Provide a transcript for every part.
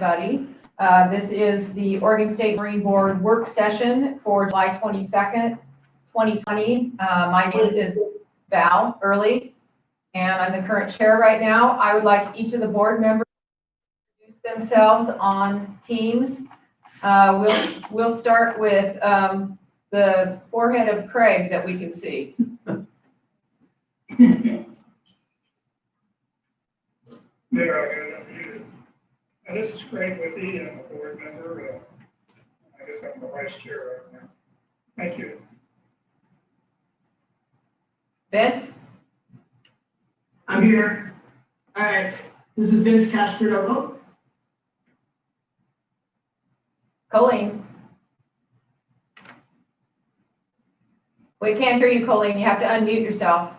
Everybody. This is the Oregon State Marine Board work session for July 22nd, 2020. My name is Val Early, and I'm the current chair right now. I would like each of the board members to introduce themselves on Teams. We'll start with the forehead of Craig that we can see. This is Craig Whitty. I'm a board member. I guess I'm the vice chair right now. Thank you. Vince? I'm here. All right. This is Vince Casper. Colleen? We can't hear you, Colleen. You have to unmute yourself.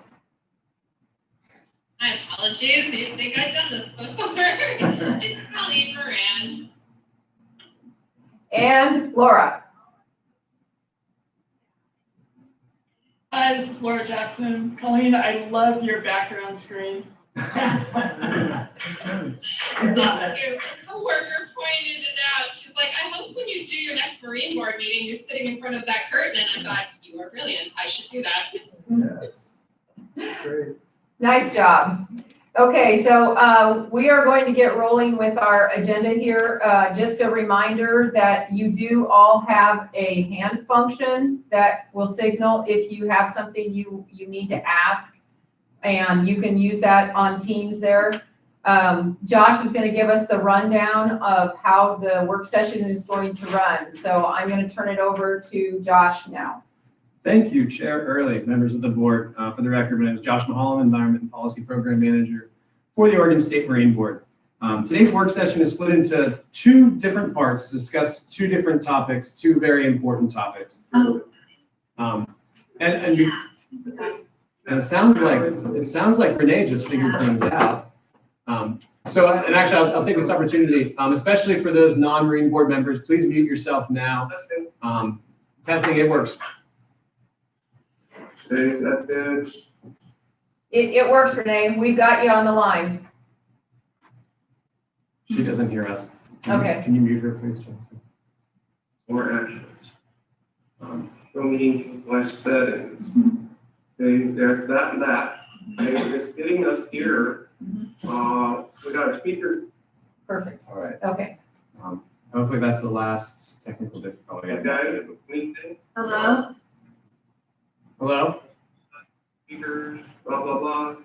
My apologies. You think I've done this before? It's Colleen Moran. And Laura? Hi, this is Laura Jackson. Colleen, I love your background screen. Your coworker pointed it out. She's like, I hope when you do your next Marine Board meeting, you're sitting in front of that curtain. And I thought, you are brilliant. I should do that. Yes. That's great. Nice job. Okay, so we are going to get rolling with our agenda here. Just a reminder that you do all have a hand function that will signal if you have something you need to ask, and you can use that on Teams there. Josh is going to give us the rundown of how the work session is going to run. So I'm going to turn it over to Josh now. Thank you, Chair Early, members of the board. For the record, my name is Josh Mulholland, Environment and Policy Program Manager for the Oregon State Marine Board. Today's work session is split into two different parts to discuss two different topics, two very important topics. And it sounds like Renee just figured things out. And actually, I'll take this opportunity, especially for those non-Marine Board members, please mute yourself now. Testing, it works. It works, Renee. We've got you on the line. She doesn't hear us. Okay. Can you mute her, please, John? Or actions. Show meeting my settings. There's that and that. It's getting us here. We got a speaker. Perfect. All right. Okay. Hopefully that's the last technical difficulty. Okay. Anything? Hello? Hello? Speakers, blah, blah, blah.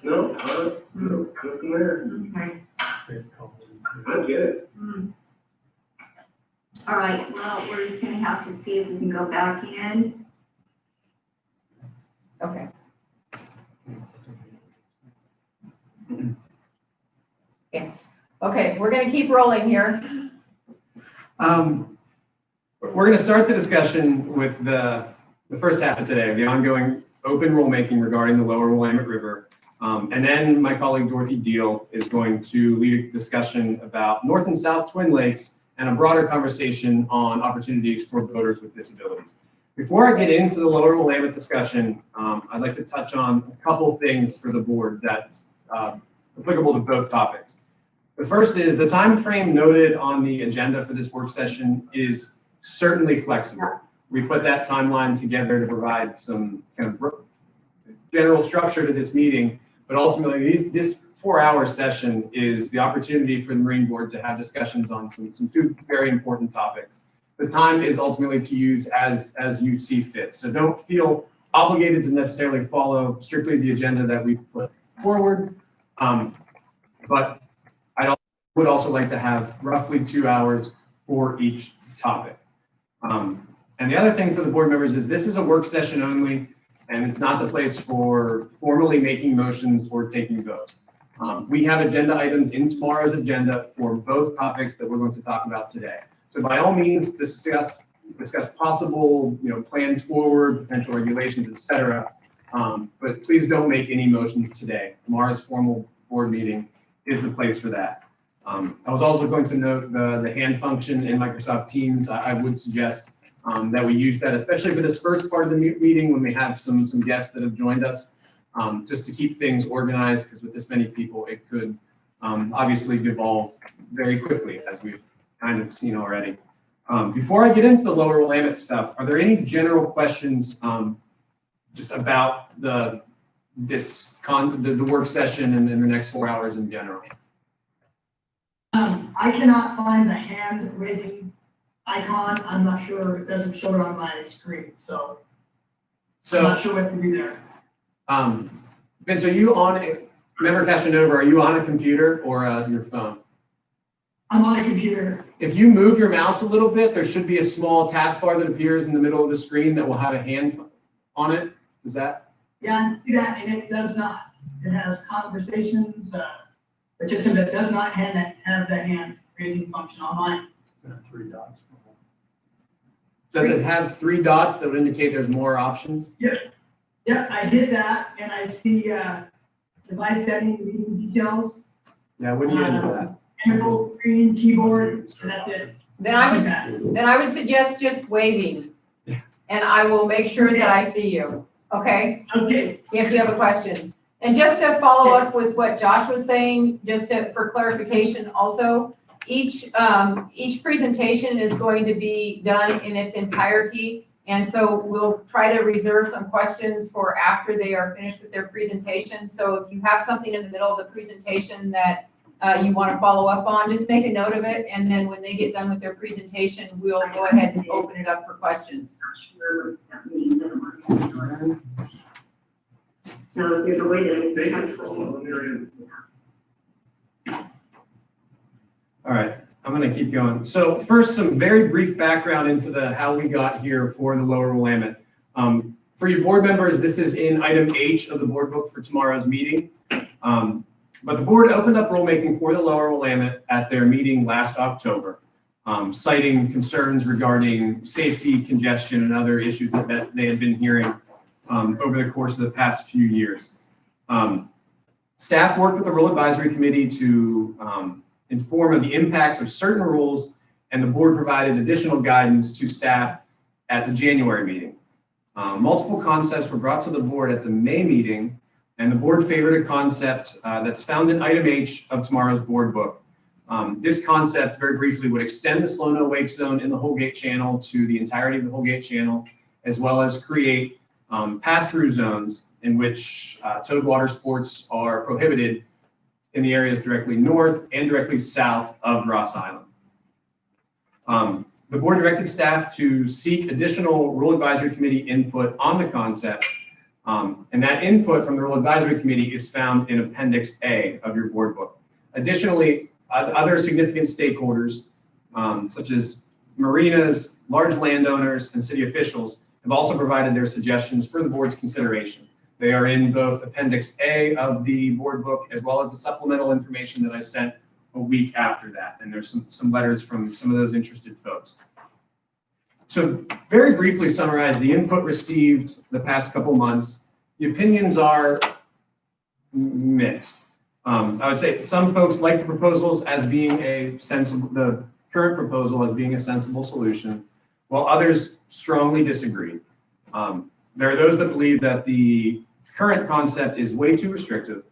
No, nothing there. Okay. I get it. All right, well, we're just gonna have to see if we can go back in. Okay. Yes. Okay, we're going to keep rolling here. We're going to start the discussion with the first half of today, the ongoing open rulemaking regarding the lower Willamette River. And then my colleague Dorothy Deal is going to lead a discussion about North and South Twin Lakes and a broader conversation on opportunities for voters with disabilities. Before I get into the lower Willamette discussion, I'd like to touch on a couple things for the board that's applicable to both topics. The first is the time frame noted on the agenda for this work session is certainly flexible. We put that timeline together to provide some kind of general structure to this meeting, but ultimately this 4-hour session is the opportunity for the Marine Board to have discussions on some two very important topics. The time is ultimately to use as you see fit. So don't feel obligated to necessarily follow strictly the agenda that we've put forward. But I would also like to have roughly 2 hours for each topic. And the other thing for the board members is this is a work session only, and it's not the place for formally making motions or taking votes. We have agenda items in tomorrow's agenda for both topics that we're going to talk about today. So by all means, discuss possible, plans forward, potential regulations, etc. But please don't make any motions today. Tomorrow's formal board meeting is the place for that. I was also going to note the hand function in Microsoft Teams. I would suggest that we use that, especially for this first part of the meeting when we have some guests that have joined us, just to keep things organized, because with this many people, it could obviously devolve very quickly, as we've kind of seen already. Before I get into the lower Willamette stuff, are there any general questions just about the work session and then the next 4 hours in general? I cannot find the hand raising icon. I'm not sure, it doesn't show it on my screen, so I'm not sure what to do there. Vince, are you on a, Member Casanova, are you on a computer or your phone? I'm on a computer. If you move your mouse a little bit, there should be a small taskbar that appears in the middle of the screen that will have a hand on it. Is that? Yeah, I see that, and it does not. It has conversations, participant that does not have the hand raising function on mine. Three dots. Does it have 3 dots that would indicate there's more options? Yeah, I did that, and I see device setting, meeting details, Yeah, what do you into that? control screen, keyboard, and that's it. Then I would suggest just waving. And I will make sure that I see you, okay? Okay, If you have a question. And just to follow up with what Josh was saying, for clarification also, each presentation is going to be done in its entirety. And so we'll try to reserve some questions for after they are finished with their presentation. So if you have something in the middle of the presentation that you want to follow up on, just make a note of it. And then when they get done with their presentation, we'll go ahead and open it up for questions. Not sure what that means. I don't want to ignore it. So if there's a way to They text. control when they're in. All right, I'm gonna keep going. So first, some very brief background into how we got here for the lower Willamette. For you board members, this is in item H of the board book for tomorrow's meeting. But the board opened up rulemaking for the lower Willamette at their meeting last October, citing concerns regarding safety, congestion, and other issues that they had been hearing over the course of the past few years. Staff worked with the Rule Advisory Committee to inform of the impacts of certain rules, and the board provided additional guidance to staff at the January meeting. Multiple concepts were brought to the board at the May meeting, and the board favored a concept that's found in item H of tomorrow's board book. This concept, very briefly, would extend the slow-no wake zone in the Holgate Channel to the entirety of the Holgate Channel, as well as create pass-through zones in which towed water sports are prohibited in the areas directly north and directly south of Ross Island. The board directed staff to seek additional Rule Advisory Committee input on the concept, and that input from the Rule Advisory Committee is found in Appendix A of your board book. Additionally, other significant stakeholders, such as marinas, large landowners, and city officials, have also provided their suggestions for the board's consideration. They are in both Appendix A of the board book, as well as the supplemental information that I sent a week after that. And there's some letters from some of those interested folks. So very briefly summarize the input received the past couple months. The opinions are mixed. I would say some folks like the proposals as being a sensible, the current proposal as being a sensible solution, while others strongly disagree. There are those that believe that the current concept is way too restrictive,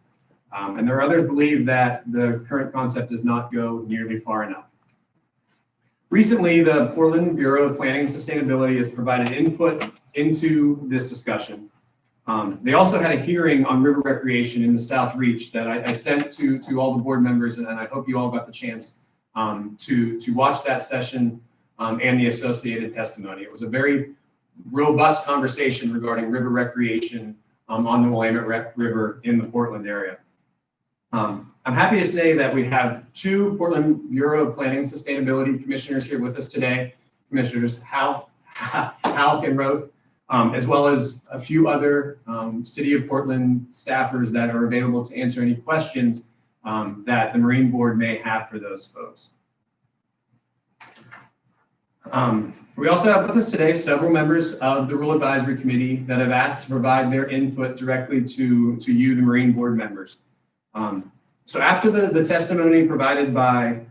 and there are others believe that the current concept does not go nearly far enough. Recently, the Portland Bureau of Planning and Sustainability has provided input into this discussion. They also had a hearing on river recreation in the South Reach that I sent to all the board members, and I hope you all got the chance to watch that session and the associated testimony. It was a very robust conversation regarding river recreation on the Willamette River in the Portland area. I'm happy to say that we have 2 Portland Bureau of Planning and Sustainability commissioners here with us today, Commissioners Hal and Roth, as well as a few other City of Portland staffers that are available to answer any questions that the Marine Board may have for those folks. We also have with us today several members of the Rule Advisory Committee that have asked to provide their input directly to you, the Marine Board members. So after the testimony provided by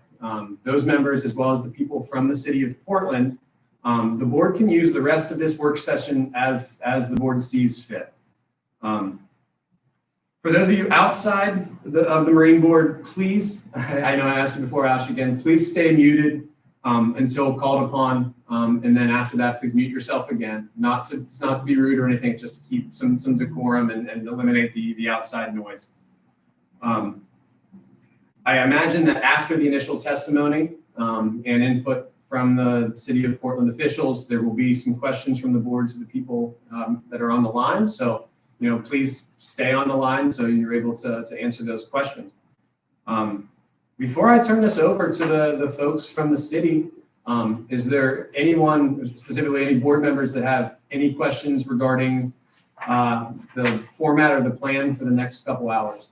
those members, as well as the people from the City of Portland, the board can use the rest of this work session as the board sees fit. For those of you outside of the Marine Board, please, I know I asked you before, I'll ask you again, please stay muted until called upon. And then after that, please mute yourself again. It's not to be rude or anything, just to keep some decorum and eliminate the outside noise. I imagine that after the initial testimony and input from the City of Portland officials, there will be some questions from the boards of the people that are on the line. So, please stay on the line so you're able to answer those questions. Before I turn this over to the folks from the city, is there anyone, specifically any board members, that have any questions regarding the format or the plan for the next couple hours?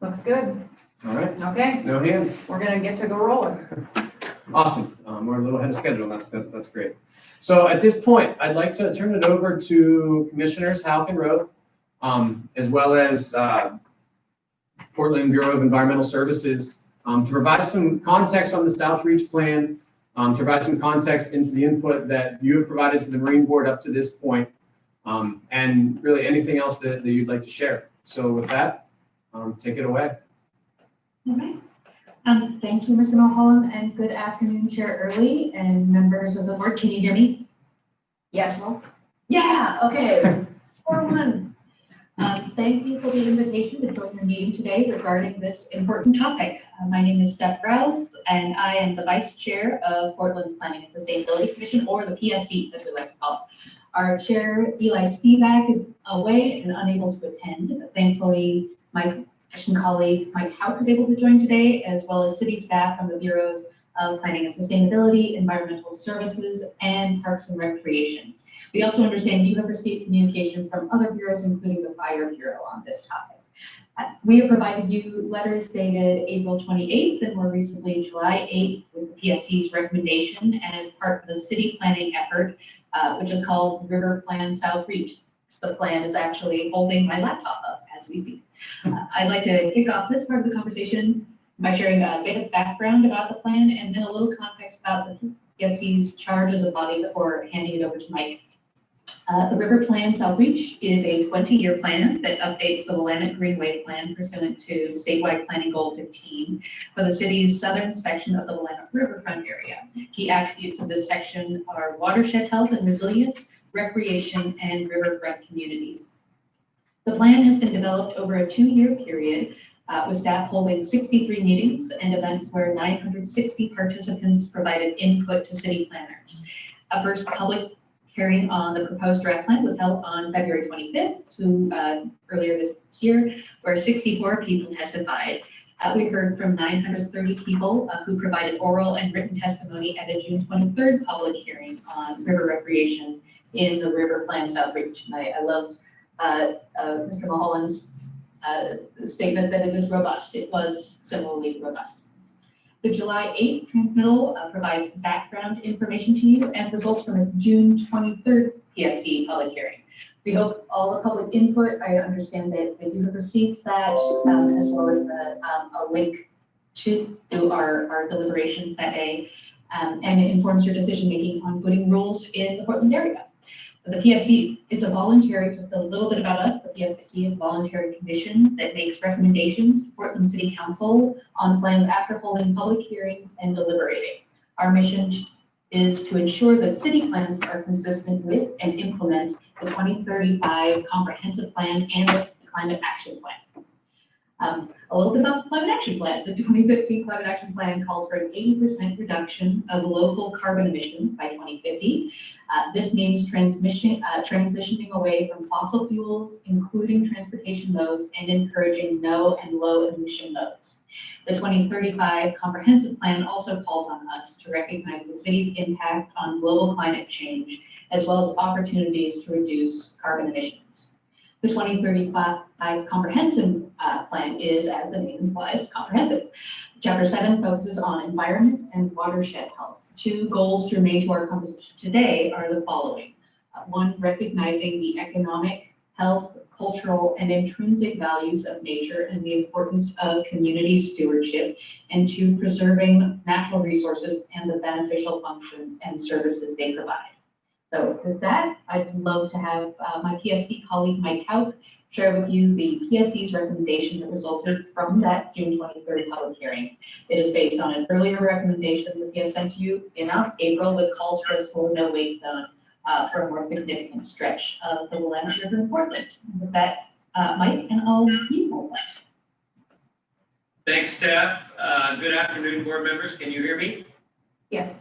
Looks good. All right, Okay, no hands. we're gonna get to go rolling. Awesome. We're a little ahead of schedule. That's great. So at this point, I'd like to turn it over to Commissioners Houck and Roth, as well as Portland Bureau of Environmental Services, to provide some context on the South Reach plan, to provide some context into the input that you have provided to the Marine Board up to this point, and really anything else that you'd like to share. So with that, take it away. Okay. Thank you, Mr. Mulholland, and good afternoon, Chair Early and members of the board. Can you hear me? Yes. Yeah, okay. 4-1. Thank you for the invitation to join your meeting today regarding this important topic. My name is Steph Rouse, and I am the Vice Chair of Portland's Planning and Sustainability Commission, or the PSC, as we like to call it. Our Chair, Eli Spivak, is away and unable to attend. Thankfully, my colleague Mike Houck is able to join today, as well as city staff from the Bureaus of Planning and Sustainability, Environmental Services, and Parks and Recreation. We also understand you have received communication from other bureaus, including the Fire Bureau, on this topic. We have provided you letters dated April 28th and more recently July 8th with the PSC's recommendation as part of the city planning effort, which is called River Plan South Reach. The plan is actually holding my laptop up as we speak. I'd like to kick off this part of the conversation by sharing a bit of background about the plan and then a little context about the PSC's charge as a body before handing it over to Mike. The River Plan South Reach is a 20-year plan that updates the Willamette Greenway Plan pursuant to statewide planning goal 15 for the city's southern section of the Willamette Riverfront area. Key attributes of this section are watershed health and resilience, recreation, and riverfront communities. The plan has been developed over a 2-year period with staff holding 63 meetings and events where 960 participants provided input to city planners. A first public hearing on the proposed draft plan was held on February 25th earlier this year, where 64 people testified. We heard from 930 people who provided oral and written testimony at a June 23rd public hearing on river recreation in the River Plan South Reach. And I loved Mr. Mulholland's statement that it is robust. It was similarly robust. The July 8th transmittal provides background information to you and results from a June 23rd PSC public hearing. We hope all the public input, I understand that you have received that, as well as a link to our deliberations that day, and it informs your decision-making on voting rules in the Portland area. The PSC is a voluntary, just a little bit about us, the PSC is a voluntary commission that makes recommendations to Portland City Council on plans after holding public hearings and deliberating. Our mission is to ensure that city plans are consistent with and implement the 2035 comprehensive plan and the climate action plan. A little bit about the climate action plan. The 2015 climate action plan calls for an 80% reduction of local carbon emissions by 2050. This means transitioning away from fossil fuels, including transportation modes, and encouraging no and low emission modes. The 2035 comprehensive plan also calls on us to recognize the city's impact on global climate change, as well as opportunities to reduce carbon emissions. The 2035 comprehensive plan is, as the name implies, comprehensive. Chapter 7 focuses on environment and watershed health. 2 goals to remain to our conversation today are the following. 1, recognizing the economic, health, cultural, and intrinsic values of nature and the importance of community stewardship. And 2, preserving natural resources and the beneficial functions and services they provide. So with that, I'd love to have my PSC colleague Mike Hauk share with you the PSC's recommendation that resulted from that June 23rd public hearing. It is based on an earlier recommendation the PS sent to you in April that calls for a slow no wait zone for a more significant stretch of the Willamette River in Portland. With that, Mike, and I'll mute all that. Thanks, Steph. Good afternoon, board members. Can you hear me? Yes.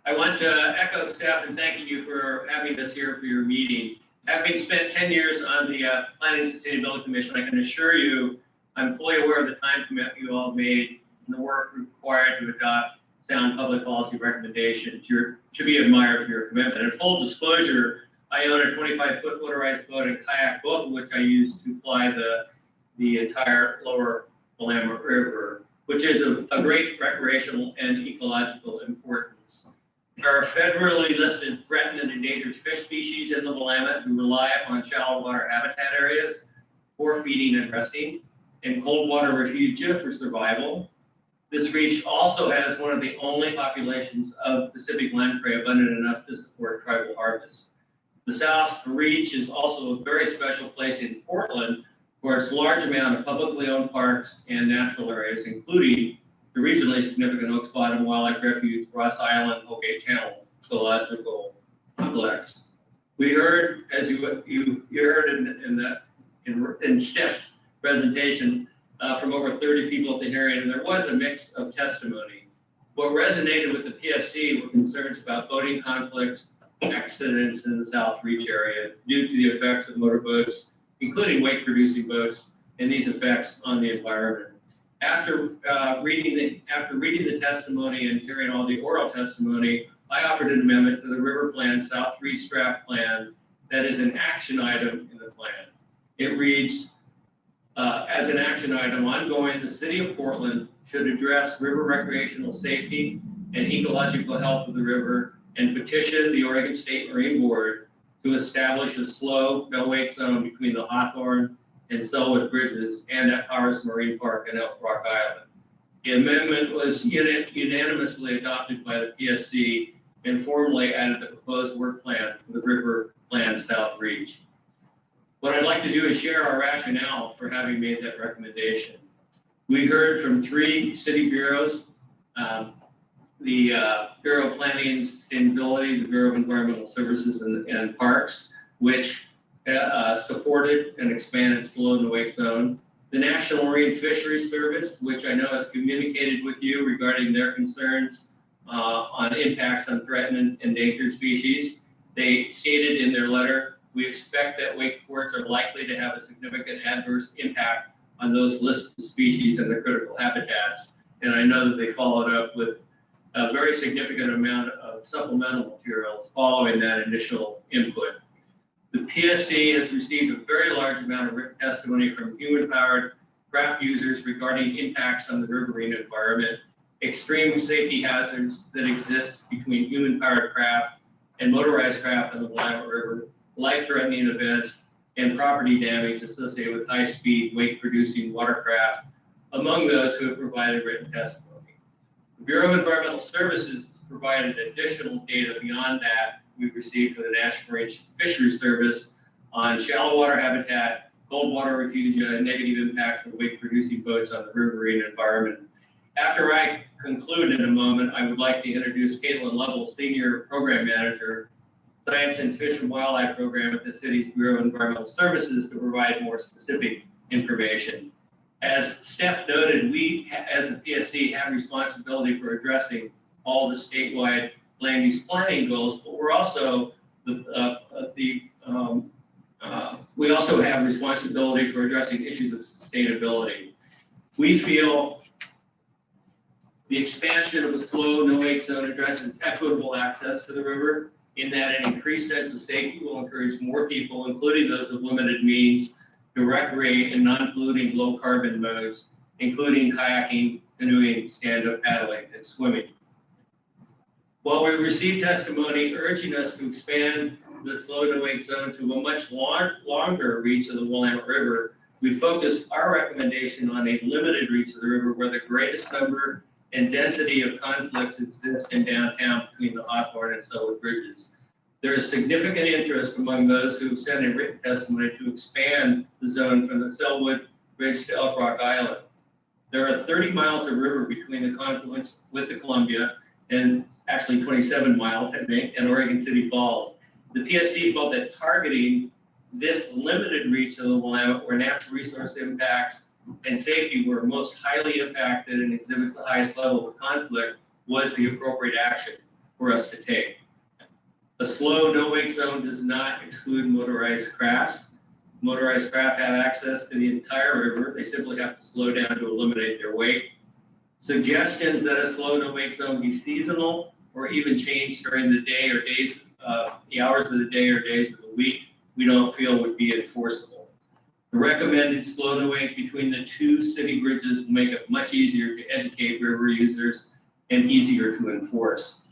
I want to echo Steph and thanking you for having us here for your meeting. Having spent 10 years on the Planning and Sustainability Commission, I can assure you I'm fully aware of the time commitment you all made and the work required to adopt sound public policy recommendations. You're to be admired for your commitment. And full disclosure, I own a 25-foot motorized boat and kayak, both of which I use to fly the entire lower Willamette River, which is a great recreational and ecological importance. There are federally listed threatened and endangered fish species in the Willamette who rely upon shallow water habitat areas for feeding and resting, and cold water refugia for survival. This reach also has one of the only populations of Pacific lamprey abundant enough to support tribal harvest. The South Reach is also a very special place in Portland for its large amount of publicly owned parks and natural areas, including the regionally significant Oaks Bottom Wildlife Refuge, Ross Island, Holgate Channel Ecological Complex. We heard, as you heard in Steph's presentation, from over 30 people at the hearing, and there was a mix of testimony. What resonated with the PSC were concerns about boating conflicts, accidents in the South Reach area due to the effects of motorboats, including wake-producing boats, and these effects on the environment. After reading the testimony and hearing all the oral testimony, I offered an amendment to the River Plan South Reach Draft Plan that is an action item in the plan. It reads, as an action item, ongoing, the city of Portland should address river recreational safety and ecological health of the river and petition the Oregon State Marine Board to establish a slow no-wake zone between the Hawthorne and Selwood bridges and at Powers Marine Park and Elk Rock Island. The amendment was unanimously adopted by the PSC and formally added the proposed work plan for the River Plan South Reach. What I'd like to do is share our rationale for having made that recommendation. We heard from 3 city bureaus, the Bureau of Planning and Sustainability, the Bureau of Environmental Services and Parks, which supported and expanded slow no-wake zone. The National Marine Fisheries Service, which I know has communicated with you regarding their concerns on impacts on threatened and endangered species. They stated in their letter, we expect that wake ports are likely to have a significant adverse impact on those listed species and their critical habitats. And I know that they followed up with a very significant amount of supplemental materials following that initial input. The PSC has received a very large amount of written testimony from human-powered craft users regarding impacts on the riverine environment, extreme safety hazards that exist between human-powered craft and motorized craft on the Willamette River, life-threatening events, and property damage associated with high-speed, wake-producing watercraft, among those who have provided written testimony. The Bureau of Environmental Services provided additional data beyond that we've received from the National Marine Fisheries Service on shallow water habitat, cold water refugia, and negative impacts of wake-producing boats on the riverine environment. After I conclude in a moment, I would like to introduce Katelyn, Lovell, Senior Program Manager, Science and Fish and Wildlife Program at the city's Bureau of Environmental Services, to provide more specific information. As Steph noted, we, as the PSC, have responsibility for addressing all the statewide land use planning goals, but we're also we also have responsibility for addressing issues of sustainability. We feel the expansion of the slow no-wake zone addresses equitable access to the river, in that an increased sense of safety will encourage more people, including those of limited means, to recreate in non-polluting low-carbon modes, including kayaking, canoeing, stand-up paddling, and swimming. While we received testimony urging us to expand the slow no-wake zone to a much longer reach of the Willamette River, we focused our recommendation on a limited reach of the river where the greatest number and density of conflicts exist in downtown between the Hawthorne and Selwood bridges. There is significant interest among those who have sent in written testimony to expand the zone from the Selwood Bridge to Elk Rock Island. There are 30 miles of river between the confluence with the Columbia and actually 27 miles, I think, and Oregon City Falls. The PSC felt that targeting this limited reach of the Willamette where natural resource impacts and safety were most highly impacted and exhibits the highest level of conflict was the appropriate action for us to take. The slow no-wake zone does not exclude motorized crafts. Motorized craft have access to the entire river. They simply have to slow down to eliminate their wake. Suggestions that a slow no-wake zone be seasonal or even change during the day or days, the hours of the day or days of the week, we don't feel would be enforceable. The recommended slow no-wake between the two city bridges will make it much easier to educate river users and easier to enforce.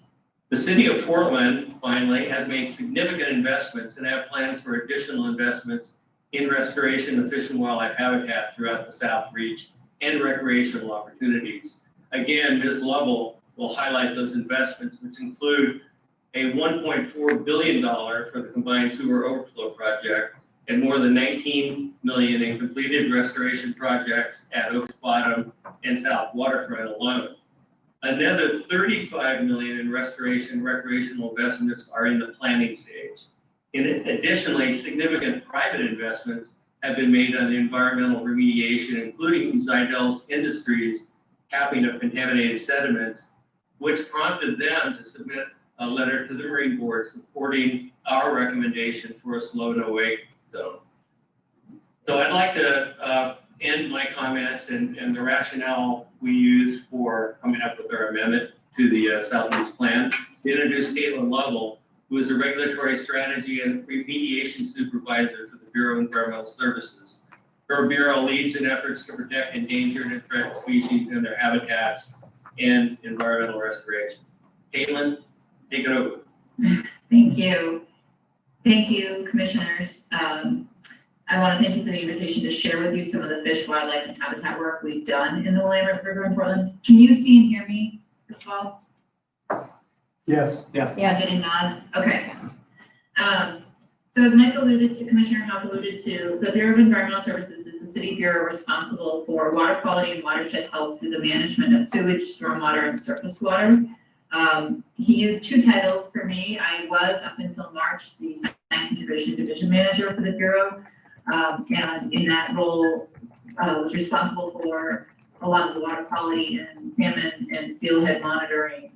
The city of Portland, finally, has made significant investments and have plans for additional investments in restoration of fish and wildlife habitat throughout the South Reach and recreational opportunities. Again, Ms. Lovell will highlight those investments, which include a $1.4 billion for the combined sewer overflow project and more than $19 million in completed restoration projects at Oaks Bottom and South Waterfront alone. Another $35 million in restoration recreational investments are in the planning stage. Additionally, significant private investments have been made on the environmental remediation, including Zydel's Industries capping of contaminated sediments, which prompted them to submit a letter to the Marine Board supporting our recommendation for a slow no-wake zone. So I'd like to end my comments and the rationale we use for coming up with our amendment to the Southeast Plan to introduce Katelyn Lovell, who is a regulatory strategy and remediation supervisor for the Bureau of Environmental Services. Her bureau leads in efforts to protect endangered and threatened species and their habitats and environmental restoration. Katelyn, take it over. Thank you. Thank you, commissioners. I want to thank you for the invitation to share with you some of the fish, wildlife, and habitat work we've done in the Willamette River in Portland. Can you see and hear me, first of all? Yes. Yes. Yes. Getting nods? Okay. So as Mike alluded to, Commissioner Houck alluded to, the Bureau of Environmental Services is the city bureau responsible for water quality and watershed health through the management of sewage, stormwater, and surface water. He used two titles for me. I was, up until March, the Science Integration Division Manager for the Bureau. And in that role, was responsible for a lot of the water quality and salmon and steelhead monitoring,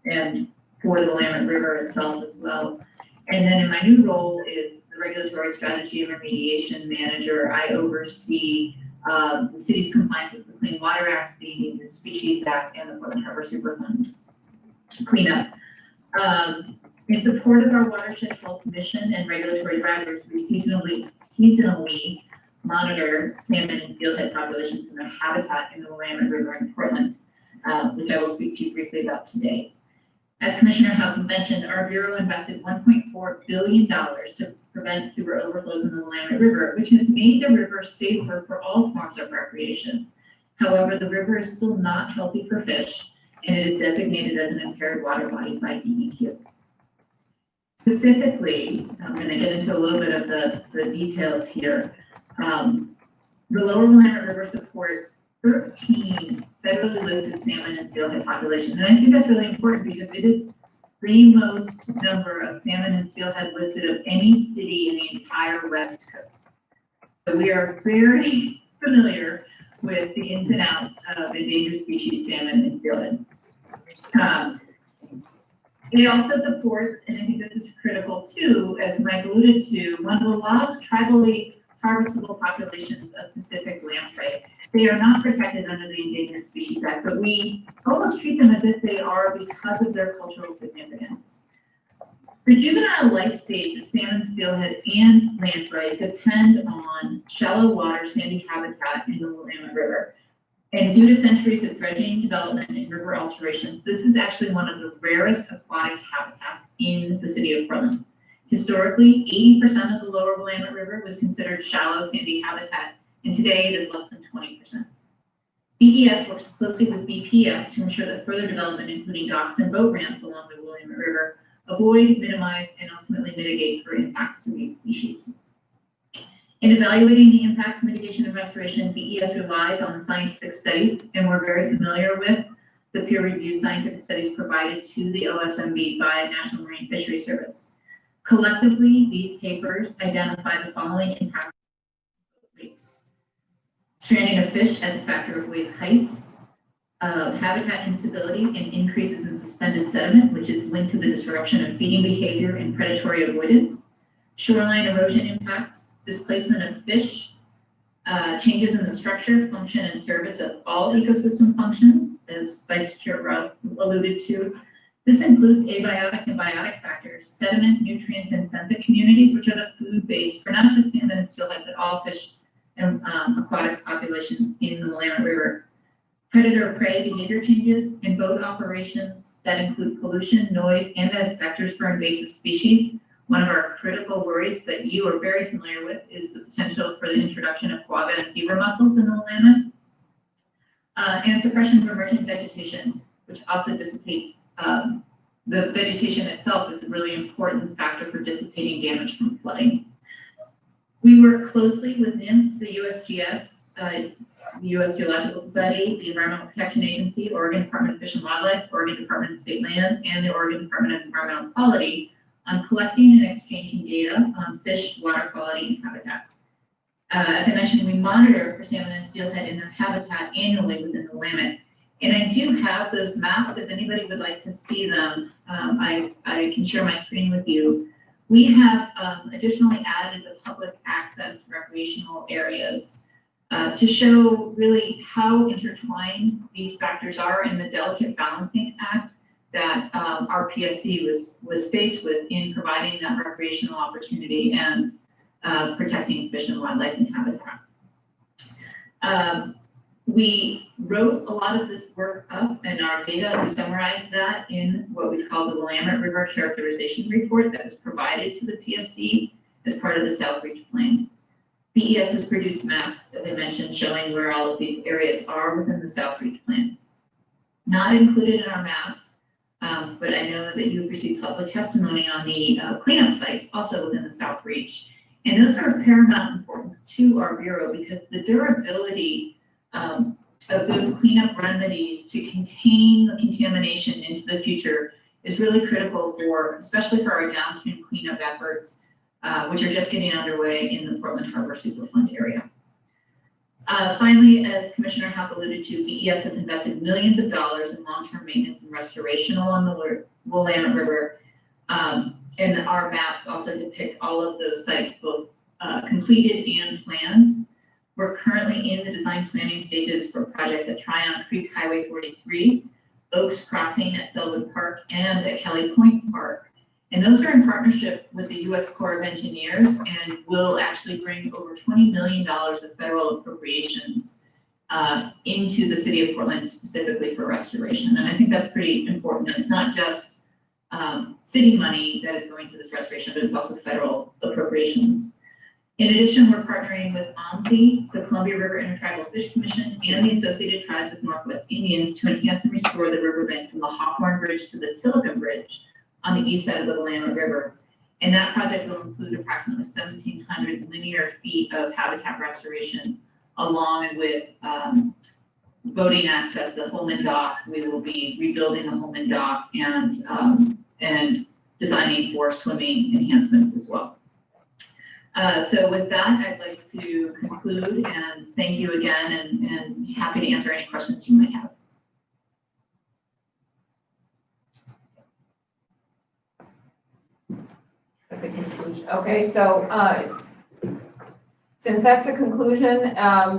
and for the Willamette River itself as well. And then in my new role is the Regulatory Strategy and Remediation Manager. I oversee the city's compliance with the Clean Water Act, the Endangered Species Act, and the Portland Harbor Superfund cleanup. In support of our watershed health mission and regulatory drivers, we seasonally monitor salmon and steelhead populations and their habitat in the Willamette River in Portland, which I will speak to you briefly about today. As Commissioner Houck mentioned, our Bureau invested $1.4 billion to prevent sewer overflows in the Willamette River, which has made the river safer for all forms of recreation. However, the river is still not healthy for fish, and it is designated as an impaired water body by DEQ. Specifically, I'm going to get into a little bit of the details here. The lower Willamette River supports 13 federally listed salmon and steelhead populations. And I think that's really important because it is the most number of salmon and steelhead listed of any city in the entire West Coast. So we are very familiar with the ins and outs of endangered species salmon and steelhead. It also supports, and I think this is critical too, as Mike alluded to, one of the lost tribally harvestable populations of Pacific lamprey. They are not protected under the Endangered Species Act, but we almost treat them as if they are because of their cultural significance. The juvenile life stage of salmon, steelhead, and lamprey depend on shallow water sandy habitat in the Willamette River. And due to centuries of dredging, development, and river alterations, this is actually one of the rarest aquatic habitats in the city of Portland. Historically, 80% of the lower Willamette River was considered shallow sandy habitat, and today it is less than 20%. BES works closely with BPS to ensure that further development, including docks and boat ramps along the Willamette River, avoid, minimize, and ultimately mitigate for impacts to these species. In evaluating the impacts, mitigation, and restoration, BES relies on the scientific studies, and we're very familiar with the peer-reviewed scientific studies provided to the OSMB by National Marine Fisheries Service. Collectively, these papers identify the following impacts: rates, stranding of fish as a factor of wave height, habitat instability and increases in suspended sediment, which is linked to the disruption of feeding behavior and predatory avoidance, shoreline erosion impacts, displacement of fish, changes in the structure, function, and service of all ecosystem functions, as Vice Chair Roth alluded to. This includes abiotic and biotic factors, sediment, nutrients, and benthic communities, which are the food base for not just salmon and steelhead, but all fish and aquatic populations in the Willamette River. Predator-prey behavior changes in boat operations that include pollution, noise, and as factors for invasive species. One of our critical worries that you are very familiar with is the potential for the introduction of quagga and zebra mussels in the Willamette. And suppression of emergent vegetation, which also dissipates. The vegetation itself is a really important factor for dissipating damage from flooding. We work closely with NIMS, the USGS, the U.S. Geological Society, the Environmental Protection Agency, Oregon Department of Fish and Wildlife, Oregon Department of State Lands, and the Oregon Department of Environmental Quality on collecting and exchanging data on fish, water quality, and habitat. As I mentioned, we monitor for salmon and steelhead in their habitat annually within the Willamette. And I do have those maps. If anybody would like to see them, I can share my screen with you. We have additionally added the public access recreational areas to show really how intertwined these factors are in the delicate balancing act that our PSC was faced with in providing that recreational opportunity and protecting fish and wildlife and habitat. We wrote a lot of this work up in our data. We summarized that in what we call the Willamette River Characterization Report that was provided to the PSC as part of the South Reach Plan. BES has produced maps, as I mentioned, showing where all of these areas are within the South Reach Plan. Not included in our maps, but I know that you've received public testimony on the cleanup sites also within the South Reach. And those are of paramount importance to our Bureau because the durability of those cleanup remedies to contain the contamination into the future is really critical for, especially for our downstream cleanup efforts, which are just getting underway in the Portland Harbor Superfund area. Finally, as Commissioner Hauck alluded to, BES has invested millions of dollars in long-term maintenance and restoration along the Willamette River. And our maps also depict all of those sites, both completed and planned. We're currently in the design planning stages for projects at Tryon Creek Highway 43, Oaks Crossing at Selwood Park, and at Kelly Point Park. And those are in partnership with the U.S. Corps of Engineers and will actually bring over $20 million of federal appropriations into the city of Portland specifically for restoration. And I think that's pretty important. It's not just city money that is going to this restoration, but it's also federal appropriations. In addition, we're partnering with ONSI, the Columbia River Intertribal Fish Commission, and the Associated Tribes of Northwest Indians to enhance and restore the riverbed from the Hawthorne Bridge to the Tilikum Bridge on the east side of the Willamette River. And that project will include approximately 1,700 linear feet of habitat restoration, along with boating access, the Holman Dock. We will be rebuilding the Holman Dock and designing for swimming enhancements as well. So with that, I'd like to conclude and thank you again and happy to answer any questions you might have. At the conclusion. Okay, so since that's the conclusion,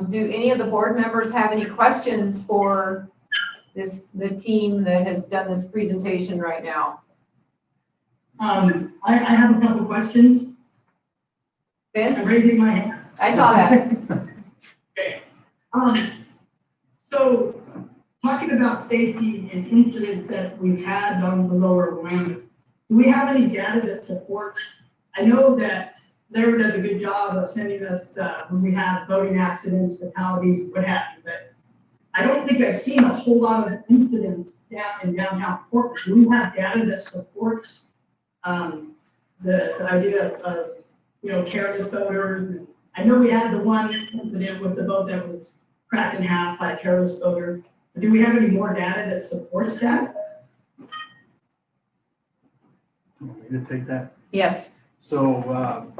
do any of the board members have any questions for the team that has done this presentation right now? I have a couple questions. Vince? I'm raising my hand. I saw that. Okay. So talking about safety and incidents that we've had on the lower Willamette, do we have any data that supports? I know that Larry does a good job of sending us when we have boating accidents, fatalities, what have you, but I don't think I've seen a whole lot of incidents down in downtown Portland. Do we have data that supports The idea of, careless boaters. I know we had the one incident with the boat that was cracked in half by a careless boater. Do we have any more data that supports that? Want me to take that? Yes. So,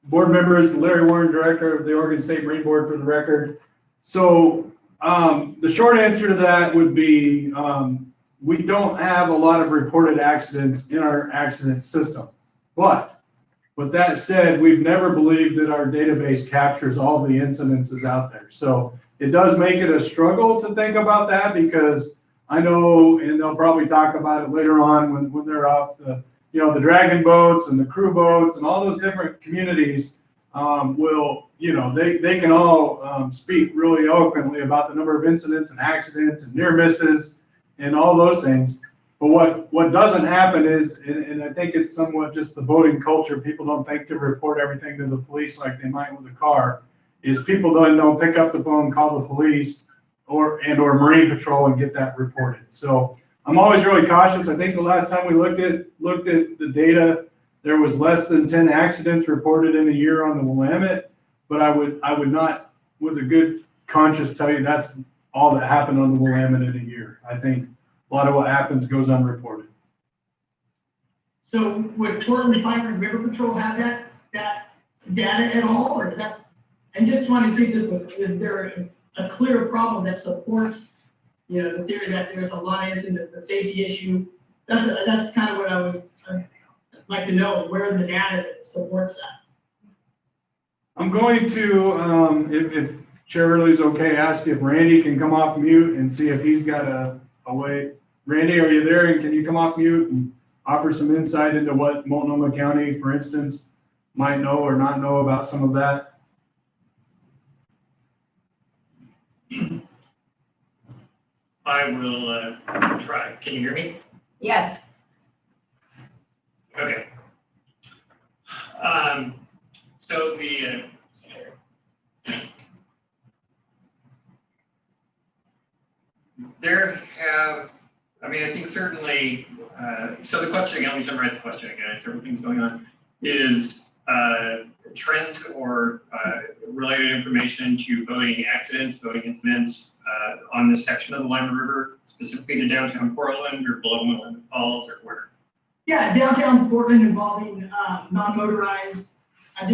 board members, Larry Warren, Director of the Oregon State Marine Board for the record. So, the short answer to that would be, we don't have a lot of reported accidents in our accident system. But with that said, we've never believed that our database captures all the incidences out there. So it does make it a struggle to think about that, because I know, and they'll probably talk about it later on when they're off the dragon boats and the crew boats and all those different communities, they can all speak really eloquently about the number of incidents and accidents and near misses and all those things. But what doesn't happen is, and I think it's somewhat just the boating culture, people don't think to report everything to the police like they might with a car, is people then don't pick up the phone, call the police or Marine Patrol and get that reported. So I'm always really cautious. I think the last time we looked at the data, there was less than 10 accidents reported in a year on the Willamette, but I would not, with a good conscience, tell you that's all that happened on the Willamette in a year. I think a lot of what happens goes unreported. So would Portland Fire and River Patrol have that data at all, or is that? And just want to see is there a clear problem that supports, the theory that there's a lot of incidents, the safety issue? That's kind of what I'd like to know, where the data supports that. I'm going to, if Chair Early's okay, ask if Randy can come off mute and see if he's got a way. Randy, are you there? And can you come off mute and offer some insight into what Multnomah County, for instance, might know or not know about some of that? I will try. Can you hear me? Yes. Okay. So I think certainly, so the question again, let me summarize the question again, several things going on, is trends or related information to boating accidents, boating incidents on this section of the Lima River, specifically to downtown Portland or below Willamette Falls or where? Yeah, downtown Portland involving non-motorized. I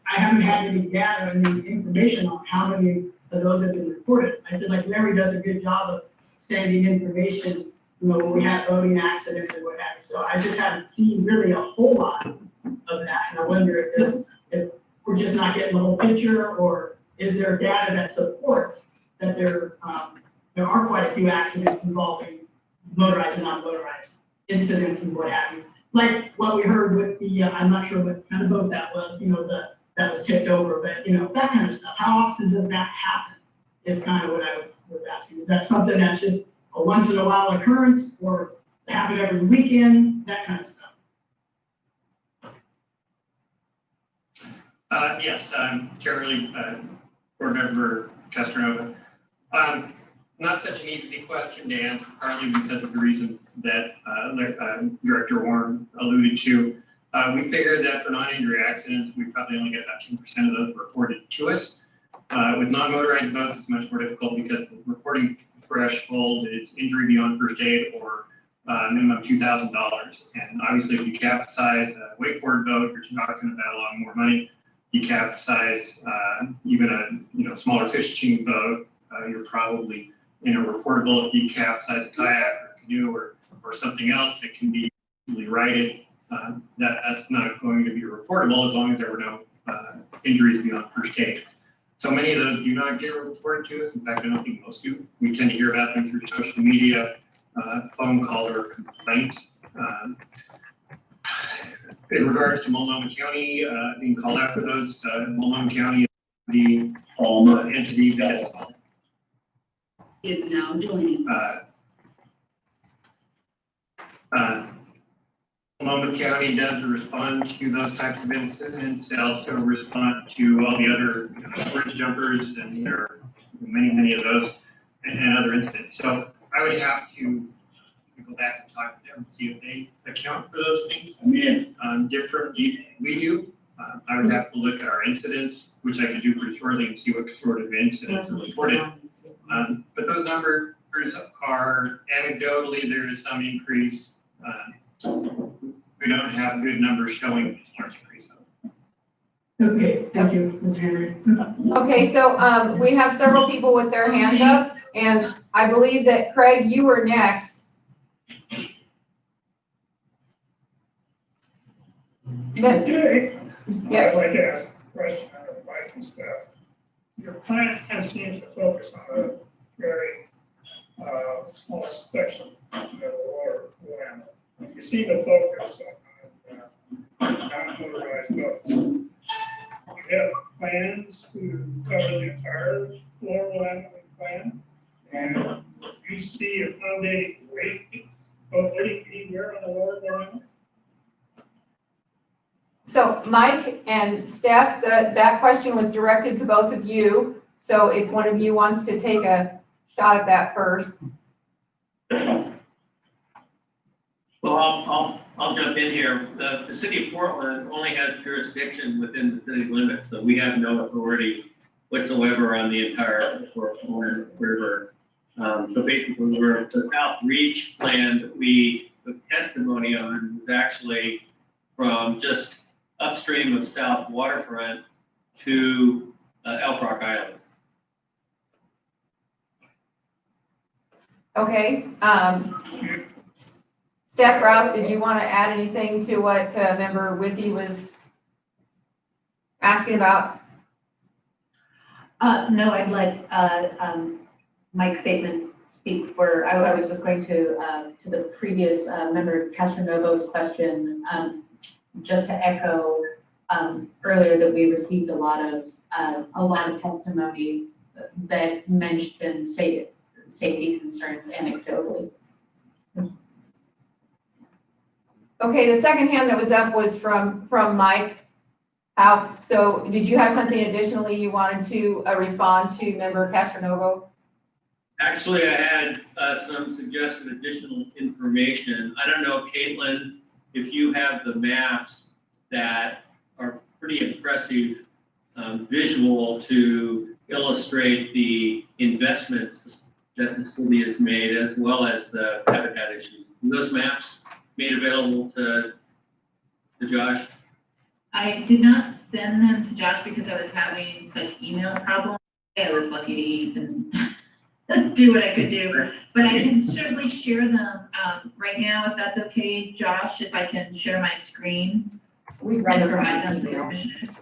haven't had any data and any information on how many of those have been reported. I feel like Larry does a good job of sending information, when we have boating accidents and what have you. So I just haven't seen really a whole lot of that. And I wonder if we're just not getting the whole picture, or is there data that supports that there are quite a few accidents involving motorized and non-motorized incidents and what have you. Like what we heard with the, I'm not sure what kind of boat that was, that was tipped over, but that kind of stuff. How often does that happen is kind of what I was asking. Is that something that's just a once in a while occurrence, or happen every weekend, that kind of stuff? Yes, Chair Board Member Castronova. Not such an easy question to answer, partly because of the reasons that Director Warren alluded to. We figured that for non-injury accidents, we probably only get about 10% of those reported to us. With non-motorized boats, it's much more difficult because the reporting threshold is injury beyond first aid or minimum $2,000. And obviously, if you capsize a wakeboard boat, you're talking about a lot more money. You capsize even a smaller fishing boat, you're probably reportable. If you capsize a kayak or a canoe or something else that can be easily righted, that's not going to be reportable as long as there were no injuries beyond first aid. So many of those do not get reported to us. In fact, I don't think most do. We tend to hear about them through social media, phone call, or complaints. In regards to Multnomah County, being called out for those, Multnomah County is the entity that is now joining. Multnomah County does respond to those types of incidents. They also respond to all the other bridge jumpers, and there are many of those and other incidents. So I would have to to go back and talk to them, see if they account for those things. I mean, differently we do. I would have to look at our incidents, which I could do pretty shortly, and see what sort of incidents are reported. But those numbers are anecdotally, there is some increase. We don't have good numbers showing this large increase. Okay, thank you, Mr. Henry. Okay, so we have several people with their hands up, and I believe that Craig, you were next. Okay, Yeah. I'd like to ask a question of Mike and staff. Your plan seems to focus on a very small section of the lower Willamette. You seem to focus on non-motorized boats. You have plans to cover the entire lower Willamette plan, and do you see accommodating boat rate anywhere on the lower Willamette? So Mike and Steph, that question was directed to both of you. So if one of you wants to take a shot at that first. Well, I'll jump in here. The city of Portland only has jurisdiction within the city limits, so we have no authority whatsoever on the entire Portland River. So basically, the South Reach plan that we took testimony on was actually from just upstream of South Waterfront to Elk Rock Island. Okay. Steph, Ralph, did you want to add anything to what Member Withy was asking about? No, I'd like Mike's statement speak for, I was just going to the previous member Castronovo's question, just to echo earlier that we received a lot of testimony that mentioned safety concerns anecdotally. Okay, the second hand that was up was from Mike. So did you have something additionally you wanted to respond to Member Castronovo? Actually, I had some suggested additional information. I don't know, Katelyn, if you have the maps that are pretty impressive visual to illustrate the investments that the city has made, as well as the habitat issues. Are those maps made available to Josh? I did not send them to Josh because I was having such email problems. I was lucky to even do what I could do, but I can certainly share them right now, if that's okay, Josh, if I can share my screen. We'd And rather provide them to the email. commissioners.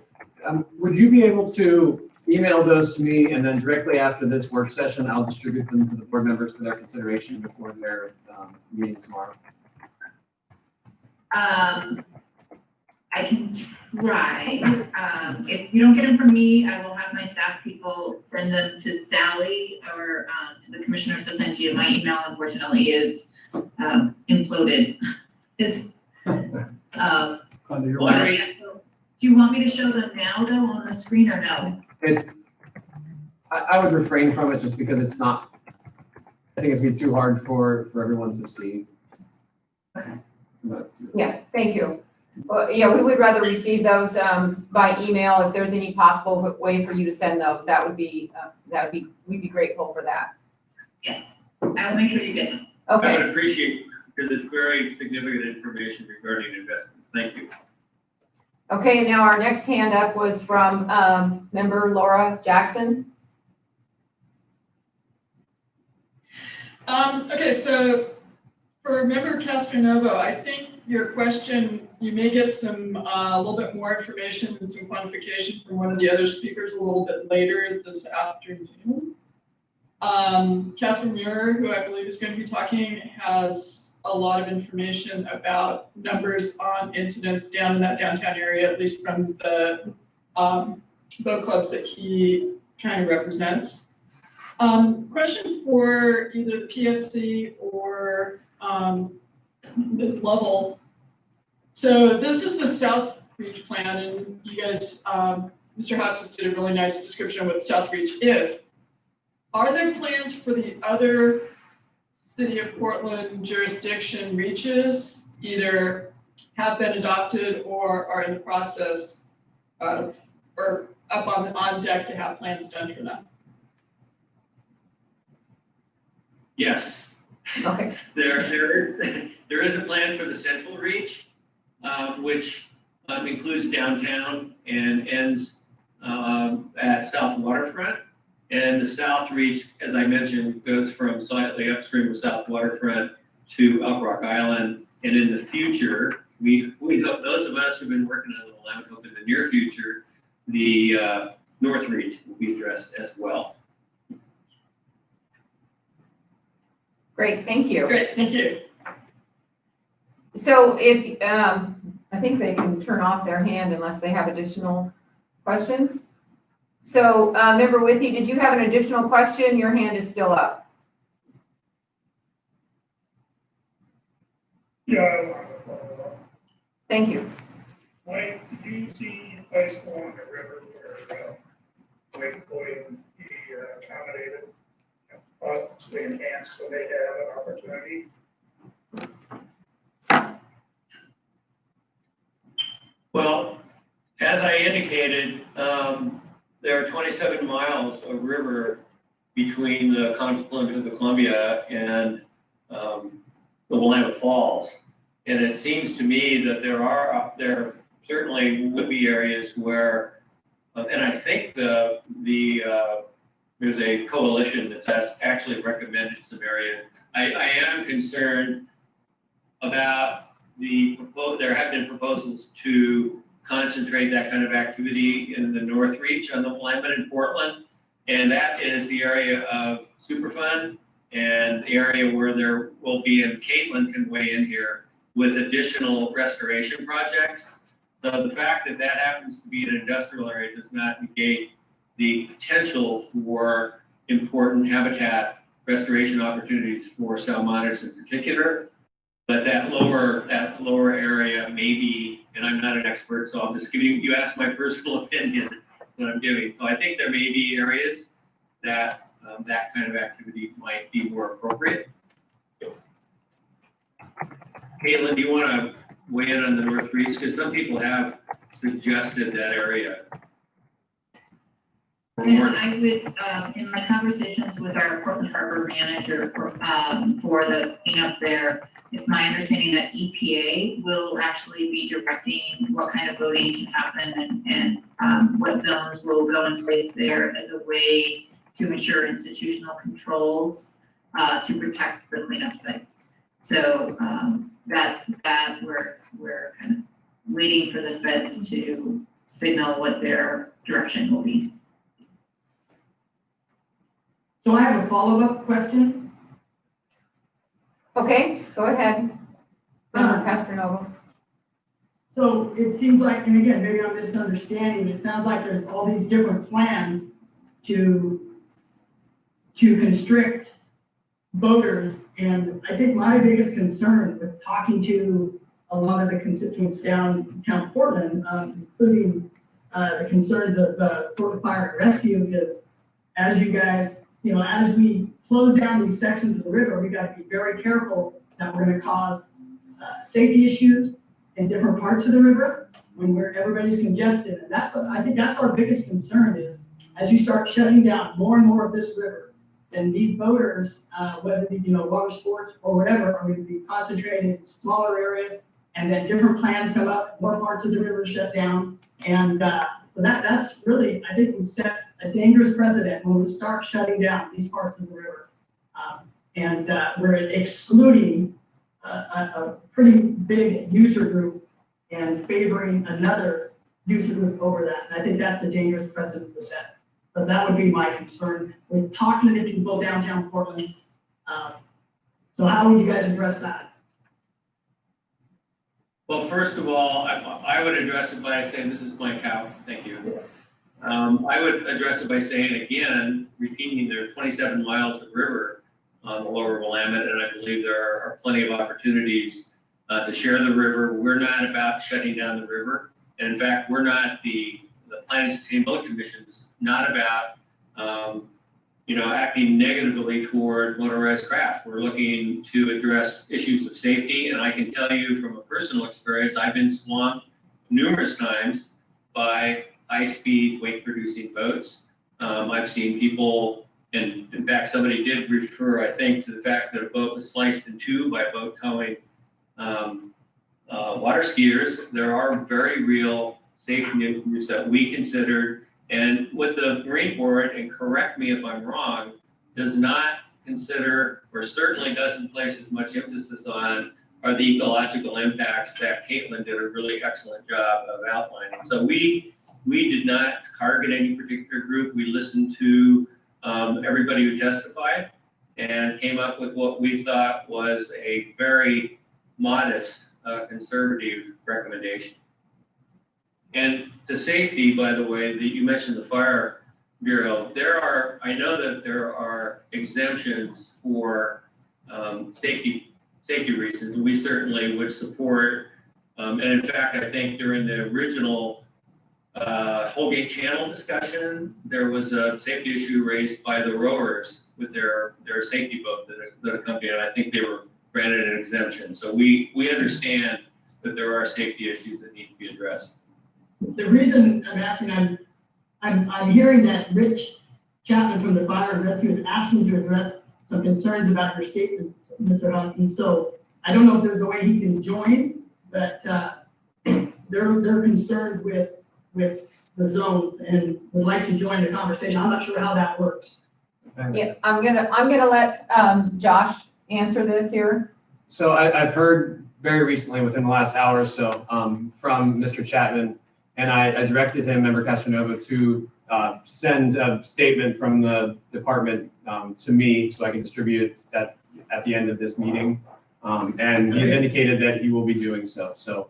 Would you be able to email those to me, and then directly after this work session, I'll distribute them to the board members for their consideration before their meeting tomorrow? I can try. If you don't get them from me, I will have my staff people send them to Sally or to the commissioners to send to you. My email, unfortunately, is imploded. So, do you want me to show them now, though, on the screen, or no? I would refrain from it just because it's not, I think it's gonna be too hard for everyone to see. Okay. Yeah, thank you. Well, yeah, we would rather receive those by email. If there's any possible way for you to send those, we'd be grateful for that. Yes, I will make sure you get them. I Okay, would appreciate it because it's very significant information regarding investments. Thank you. okay, and now our next hand up was from Member Laura Jackson. Okay, so for Member Castronovo, I think your question, you may get some, a little bit more information and some quantification from one of the other speakers a little bit later this afternoon. Catherine Muir, who I believe is going to be talking, has a lot of information about numbers on incidents down in that downtown area, at least from the boat clubs that he kind of represents. Question for either the PSC or Ms. Lovell. So this is the South Reach plan, and you guys, Mr. Hodges did a really nice description of what South Reach is. Are there plans for the other City of Portland jurisdiction reaches either have been adopted or are in the process of, or up on deck to have plans done for them. Yes. Okay, There is a plan for the central reach, which includes downtown and ends at South Waterfront. And the south reach, as I mentioned, goes from slightly upstream of South Waterfront to Up Rock Island. And in the future, we hope, those of us who've been working on the Willamette, hope in the near future, the north reach will be addressed as well. great, thank you. Great, thank you. So if, I think they can turn off their hand unless they have additional questions. So, Member Withy, did you have an additional question? Your hand is still up. Yeah, I want to follow up. Thank you. Mike, did you see a place along the river where, employee be accommodated, and possibly enhanced so they have an opportunity? Well, as I indicated, there are 27 miles of river between the confluence of the Columbia and the Willamette Falls. And it seems to me that there certainly would be areas where, and I think there's a coalition that's actually recommended some areas. I am concerned about there have been proposals to concentrate that kind of activity in the North Reach on the Willamette in Portland. And that is the area of Superfund and the area where there will be, and Katelyn can weigh in here, with additional restoration projects. So the fact that that happens to be an industrial area does not negate the potential for important habitat restoration opportunities for salmonids in particular. But that lower area may be, and I'm not an expert, so I'm just giving you asked my personal opinion that I'm giving. So I think there may be areas that that kind of activity might be more appropriate. Katelyn, do you want to weigh in on the North Reach? Because some people have suggested that area. And I would, in my conversations with our Portland Harbor manager for the cleanup there, it's my understanding that EPA will actually be directing what kind of voting can happen and what zones will go in place there as a way to ensure institutional controls to protect the cleanup sites. So that we're kind of waiting for the feds to signal what their direction will be. So I have a follow-up question. Okay, go ahead. Member Castronova. So it seems like, and again, maybe I'm misunderstanding, it sounds like there's all these different plans to constrict voters. And I think my biggest concern with talking to a lot of the constituents down Portland, including the concerns of Portland Fire and Rescue, is as you guys, as we close down these sections of the river, we got to be very careful that we're going to cause safety issues in different parts of the river when everybody's congested. And I think that's our biggest concern is as you start shutting down more and more of this river, then these voters, whether it be, water sports or whatever, are going to be concentrated in smaller areas, and then different plans come up, more parts of the river shut down. And so that's really, I think we set a dangerous precedent when we start shutting down these parts of the river. And we're excluding a pretty big user group and favoring another user group over that. And I think that's a dangerous precedent to set. So that would be my concern with talking to people downtown Portland. So how would you guys address that? Well, first of all, I would address it by saying, this is Mike Howe, thank you. I would address it by saying, again, repeating there are 27 miles of river on the lower Willamette, and I believe there are plenty of opportunities to share the river. We're not about shutting down the river. And in fact, we're not the Planning and Sustainability Commission is not about acting negatively toward motorized craft. We're looking to address issues of safety, and I can tell you from a personal experience, I've been swamped numerous times by high-speed weight-producing boats. I've seen people, and in fact, somebody did refer, I think, to the fact that a boat was sliced in two by a boat towing water skiers. There are very real safety issues that we considered, and what the Marine Board, and correct me if I'm wrong, does not consider, or certainly doesn't place as much emphasis on, are the ecological impacts that Katelyn did a really excellent job of outlining. So we did not target any particular group. We listened to everybody who testified and came up with what we thought was a very modest, conservative recommendation. And the safety, by the way, that you mentioned the Fire Bureau, I know that there are exemptions for safety reasons, and we certainly would support, and in fact, I think during the original Holgate Channel discussion, there was a safety issue raised by the rowers with their safety boat that accompanied it. I think they were granted an exemption. So we understand that there are safety issues that need to be addressed. The reason I'm asking, I'm hearing that Rich Chapman from the Fire and Rescue is asking to address some concerns about your statement, Mr. Hunt. And so I don't know if there's a way he can join, but they're concerned with the zones and would like to join the conversation. I'm not sure how that works. Yeah, I'm gonna let Josh answer this here. So I've heard very recently, within the last hour or so, from Mr. Chapman, and I directed him, Member Casanova, to send a statement from the department to me so I can distribute it at the end of this meeting. And he has indicated that he will be doing so. So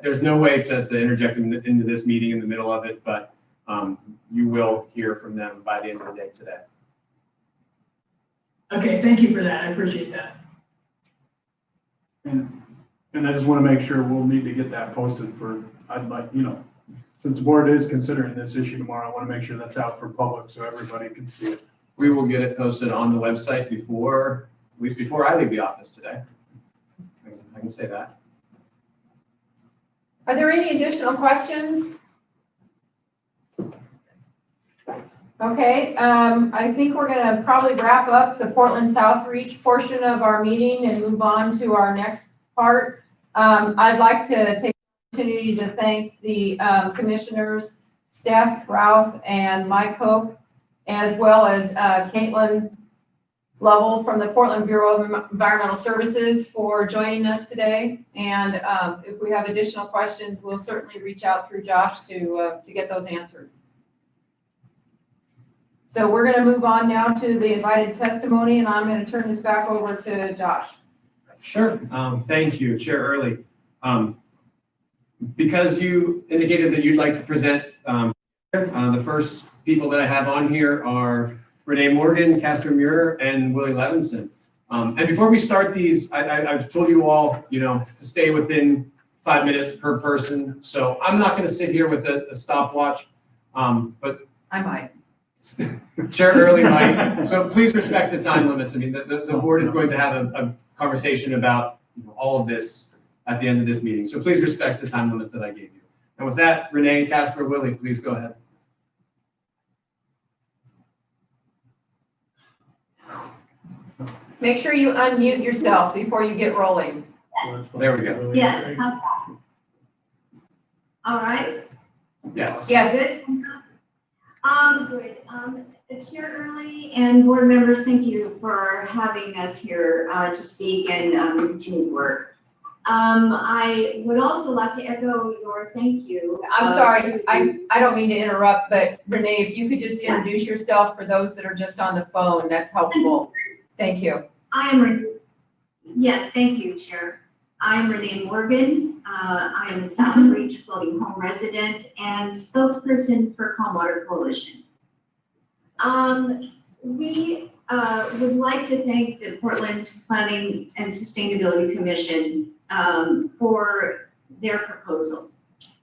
there's no way to interject into this meeting in the middle of it, but you will hear from them by the end of the day today. Okay, thank you for that. I appreciate that. And I just want to make sure we'll need to get that posted for, I'd like, since the board is considering this issue tomorrow, I want to make sure that's out for public so everybody can see it. We will get it posted on the website at least before I leave the office today. I can say that. Are there any additional questions? Okay, I think we're gonna probably wrap up the Portland South Reach portion of our meeting and move on to our next part. I'd like to take the opportunity to thank the commissioners, Steph Routh and Mike Hope, as well as Katelyn Lovell from the Portland Bureau of Environmental Services for joining us today. And if we have additional questions, we'll certainly reach out through Josh to get those answered. So we're going to move on now to the invited testimony, and I'm going to turn this back over to Josh. Sure. Thank you, Chair Early. Because you indicated that you'd like to present, the first people that I have on here are Renee Morgan, Castor Muir, and Willie Levinson. And before we start these, I've told you all, to stay within 5 minutes per person. So I'm not going to sit here with a stopwatch, but I might. Chair Early might. So please respect the time limits. I mean, the board is going to have a conversation about all of this at the end of this meeting. So please respect the time limits that I gave you. And with that, Renee, Casper, Willie, please go ahead. Make sure you unmute yourself before you get rolling. There we go. Yes. All right. Yes. Yes. Good. Good. Chair Early and board members, thank you for having us here to speak and continue work. I would also like to echo your thank you. I'm sorry, I don't mean to interrupt, but Renee, if you could just introduce yourself for those that are just on the phone, that's helpful. Thank you. Yes, thank you, Chair. I am Renee Morgan. I am a South Reach Floating Home resident and spokesperson for Calm Water Coalition. We would like to thank the Portland Planning and Sustainability Commission for their proposal.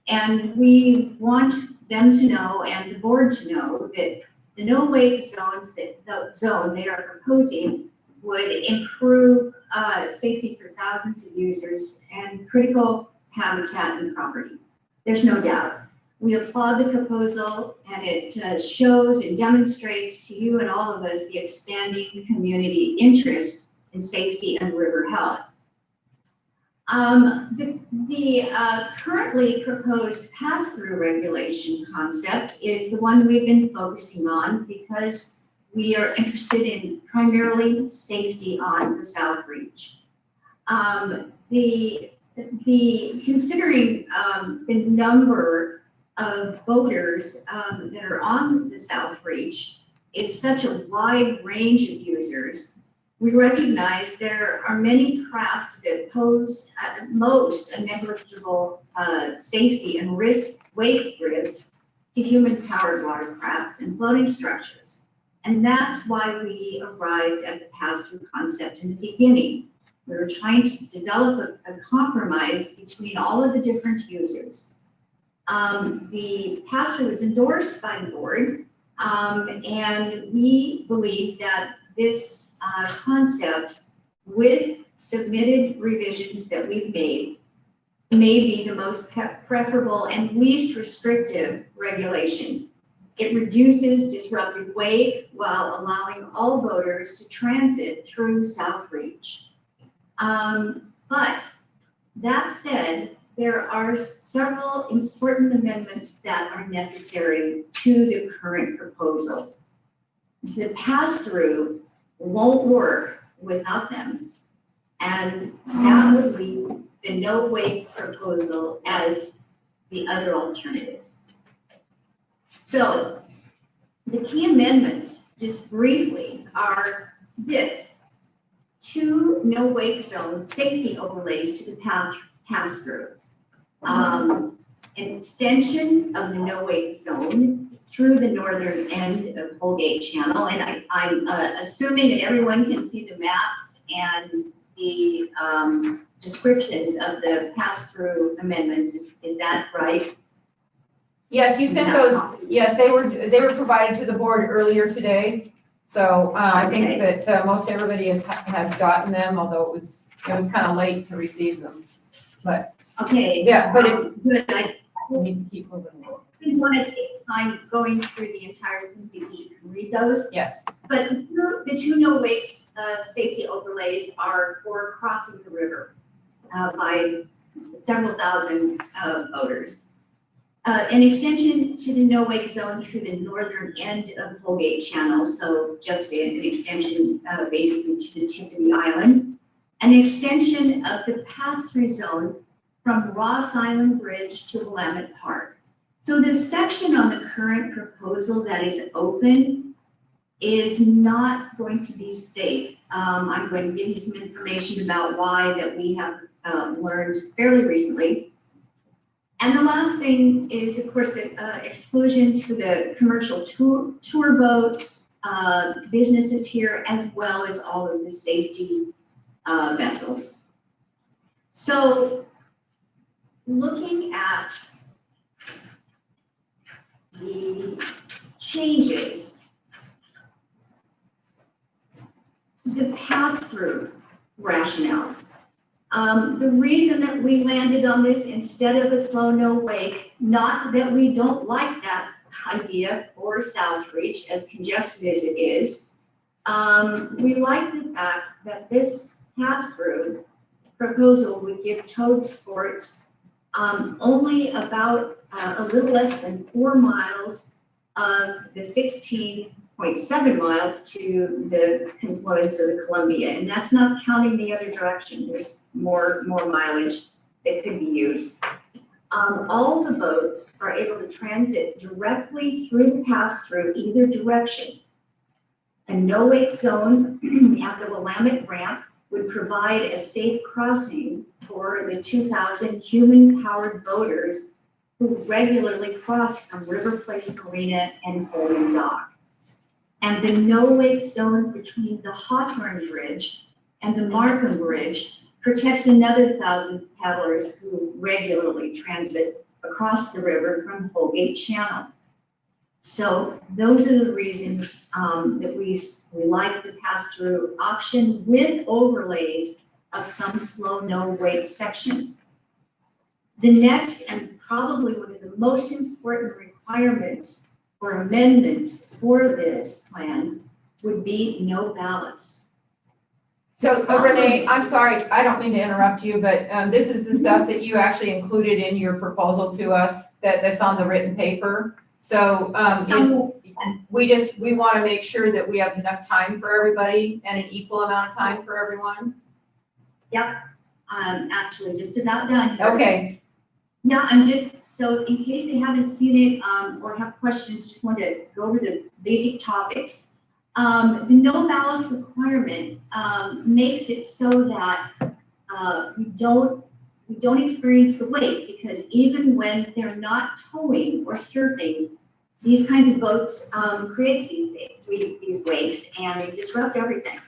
And we want them to know and the board to know that The no-wake zones, the zone they are proposing would improve safety for thousands of users and critical habitat and property. There's no doubt. We applaud the proposal, and it shows and demonstrates to you and all of us the expanding community interest in safety and river health. The currently proposed pass-through regulation concept is the one we've been focusing on because we are interested in primarily safety on the South Reach. Considering the number of boaters that are on the South Reach is such a wide range of users, we recognize there are many craft that pose at most a negligible safety and wake risk to human-powered watercraft and floating structures. And that's why we arrived at the pass-through concept in the beginning. We were trying to develop a compromise between all of the different users. The pass-through was endorsed by the board, and we believe that this concept, with submitted revisions that we've made, may be the most preferable and least restrictive regulation. It reduces disruptive wake while allowing all boaters to transit through South Reach. But that said, there are several important amendments that are necessary to the current proposal. The pass-through won't work without them, and that would leave the no-wake proposal as the other alternative. So the key amendments, just briefly, are this: 2 no-wake zone safety overlays to the pass-through. An extension of the no-wake zone through the northern end of Holgate Channel, and I'm assuming that everyone can see the maps and the descriptions of the pass-through amendments. Is that right? Yes, you sent those, yes, they were provided to the board earlier today. So I think that most everybody has gotten them, although it was kind of late to receive them. But Okay. yeah, but good. I we need to keep moving along. didn't want to take time going through the entire thing because you can read those. Yes. But the 2 no-wake safety overlays are for crossing the river by several thousand boaters. An extension to the no-wake zone through the northern end of Holgate Channel, so just an extension basically to the tip of the island. An extension of the pass-through zone from Ross Island Bridge to Willamette Park. So the section on the current proposal that is open is not going to be safe. I'm going to give you some information about why that we have learned fairly recently. And the last thing is, of course, the exclusions for the commercial tour boats, businesses here, as well as all of the safety vessels. So looking at the changes, the pass-through rationale. The reason that we landed on this instead of a slow no wake, not that we don't like that idea for South Reach, as congested as it is, we like the fact that this pass-through proposal would give towed sports only about a little less than 4 miles of the 16.7 miles to the confluence of the Columbia, and that's not counting the other direction. There's more mileage that could be used. All the boats are able to transit directly through the pass-through either direction. A no-wake zone at the Willamette ramp would provide a safe crossing for the 2,000 human-powered boaters who regularly cross from River Place Marina and Holden Dock. And the no-wake zone between the Hawthorne Bridge and the Markham Bridge protects another 1,000 paddlers who regularly transit across the river from Holgate Channel. So those are the reasons that we like the pass-through option with overlays of some slow, no wait sections. The next and probably one of the most important requirements or amendments for this plan would be no ballast. So Renee, I'm sorry, I don't mean to interrupt you, but this is the stuff that you actually included in your proposal to us that's on the written paper. So we want to make sure that we have enough time for everybody and an equal amount of time for everyone. Yep, I'm actually just about done here. Okay, Yeah, I'm just, so in case they haven't seen it, or have questions, just want to go over the basic topics. The no ballast requirement, makes it so that, we don't experience the wake, because even when they're not towing or surfing, these kinds of boats, create these wakes, and they disrupt everything.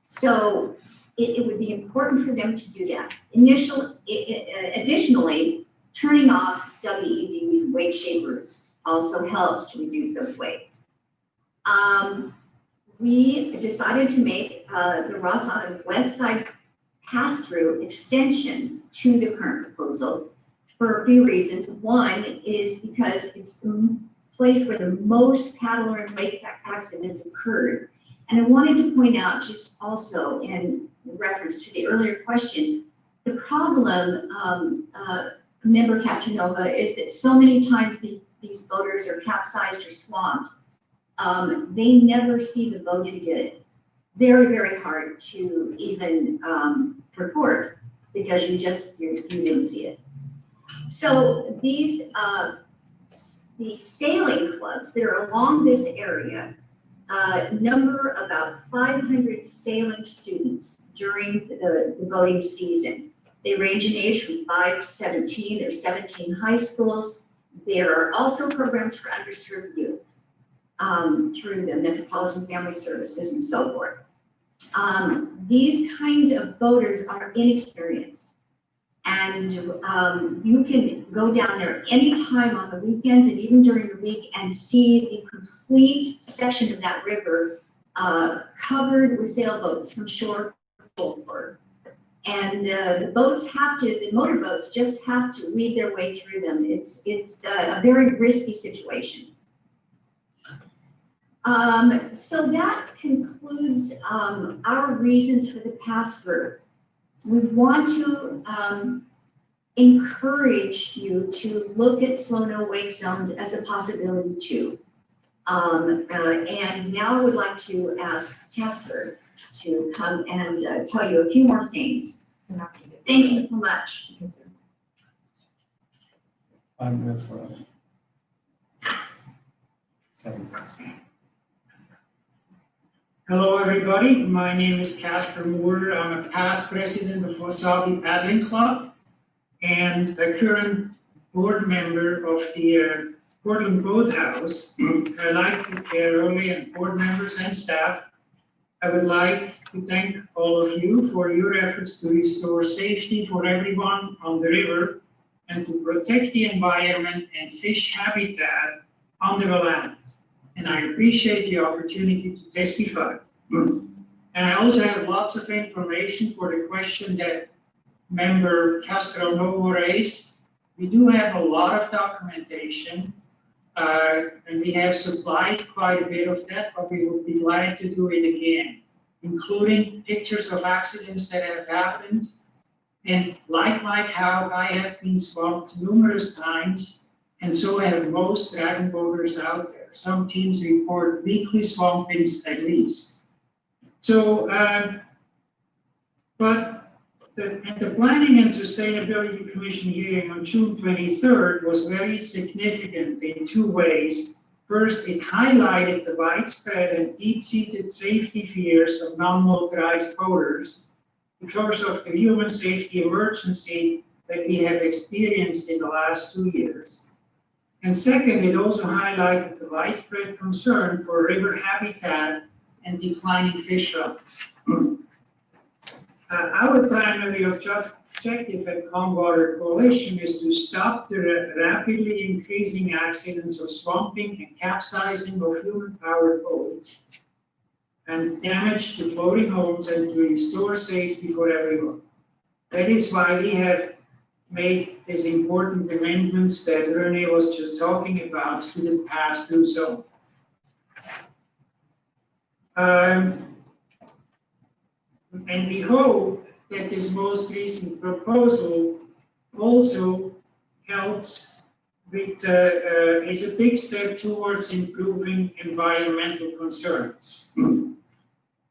So it would be important for them to do that. Additionally, turning off WEDs, wake shapers, also helps to reduce those wakes. We decided to make the Ross Island West Side pass-through extension to the current proposal for a few reasons. One is because it's the place where the most paddler and wake accidents occurred. And I wanted to point out, just also in reference to the earlier question, the problem, Member Castronova, is that so many times these boaters are capsized or swamped. They never see the boat who did it. Very, very hard to even report, because you didn't see it. So these, the sailing clubs that are along this area number about 500 sailing students during the boating season. They range in age from 5 to 17. There's 17 high schools. There are also programs for underserved youth through the Metropolitan Family Services and so forth. These kinds of boaters are inexperienced. And you can go down there anytime on the weekends and even during the week and see the complete section of that river covered with sailboats from shore to shore. And the motorboats just have to weed their way through them. It's a very risky situation. So that concludes our reasons for the pass-through. We want to encourage you to look at slow no wake zones as a possibility too. And now I would like to ask Casper to come and tell you a few more things. Thank you so much. 5 minutes left. 7 minutes. Hello, everybody. My name is Casper Moore. I'm a past president of Wasabi Paddling Club and a current board member of the Portland Boathouse. I'd like to Carolyn and board members and staff. I would like to thank all of you for your efforts to restore safety for everyone on the river and to protect the environment and fish habitat on the Willamette. And I appreciate the opportunity to testify. And I also have lots of information for the question that Member Castronova raised. We do have a lot of documentation, and we have supplied quite a bit of that, but we would be glad to do it again, including pictures of accidents that have happened. And like how I have been swamped numerous times, and so have most dragon boaters out there. Some teams report weekly swampings at least. So, the Planning and Sustainability Commission hearing on June 23rd was very significant in 2 ways. First, it highlighted the widespread and deep-seated safety fears of non-motorized boaters because of the human safety emergency that we have experienced in the last 2 years. And second, it also highlighted the widespread concern for river habitat and declining fish levels. Our primary objective at Calm Water Coalition is to stop the rapidly increasing accidents of swamping and capsizing of human-powered boats and damage to floating homes and to restore safety for everyone. That is why we have made these important amendments that Renee was just talking about to the pass-through zone. And we hope that this most recent proposal also helps with, is a big step towards improving environmental concerns.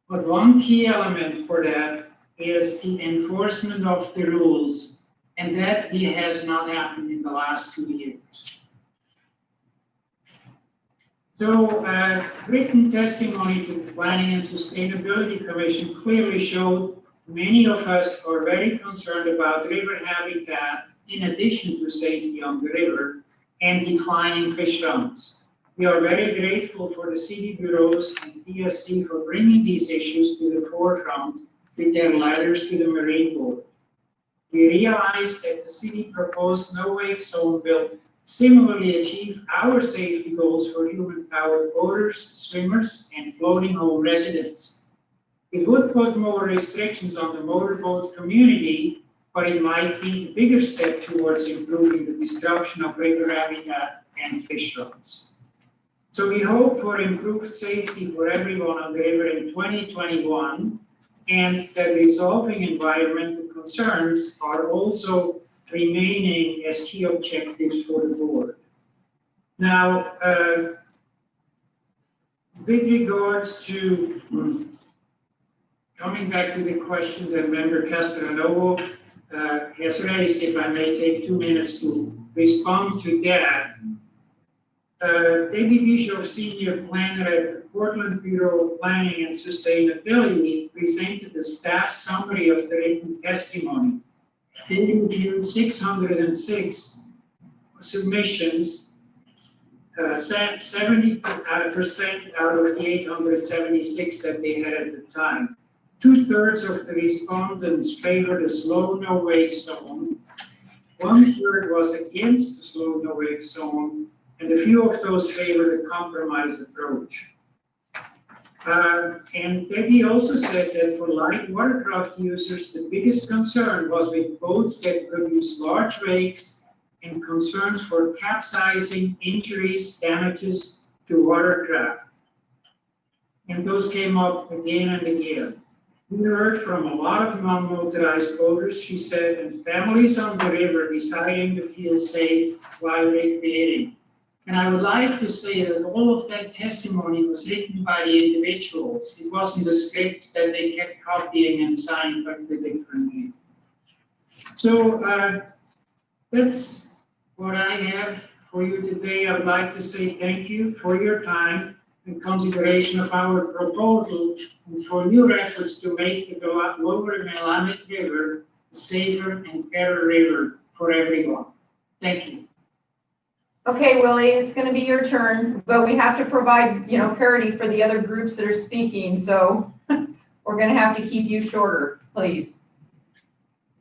But one key element for that is the enforcement of the rules, and that has not happened in the last 2 years. So, written testimony to the Planning and Sustainability Commission clearly showed many of us are very concerned about river habitat in addition to safety on the river and declining fish runs. We are very grateful for the city bureaus and PSC for bringing these issues to the forefront with their letters to the Marine Board. We realize that the city proposed no-wake zone will similarly achieve our safety goals for human-powered boaters, swimmers, and floating home residents. It would put more restrictions on the motorboat community, but it might be a bigger step towards improving the destruction of river habitat and fish runs. So we hope for improved safety for everyone on the river in 2021, and that resolving environmental concerns are also remaining as key objectives for the board. Now, with regards to coming back to the question that Member Castellanovo has raised, if I may take 2 minutes to respond to that. David Bishop, Senior Planner at the Portland Bureau of Planning and Sustainability, presented a staff summary of the written testimony. They reviewed 606 submissions, 70% out of the 876 that they had at the time. 2/3 of the respondents favored a slow no-wake zone. 1/3 was against the slow no-wake zone, and a few of those favored a compromise approach. And Debbie also said that for light watercraft users, the biggest concern was with boats that produce large wakes and concerns for capsizing, injuries, damages to watercraft. And those came up again and again. We heard from a lot of non-motorized boaters, she said, and families on the river deciding to feel safe while recreating. And I would like to say that all of that testimony was written by the individuals. It wasn't a script that they kept copying and signing totally differently. So that's what I have for you today. I would like to say thank you for your time and consideration of our proposal and for your efforts to make the lower Willamette River a safer and better river for everyone. Thank you. Okay, Willie, it's gonna be your turn, but we have to provide, parity for the other groups that are speaking, so we're gonna have to keep you shorter, please.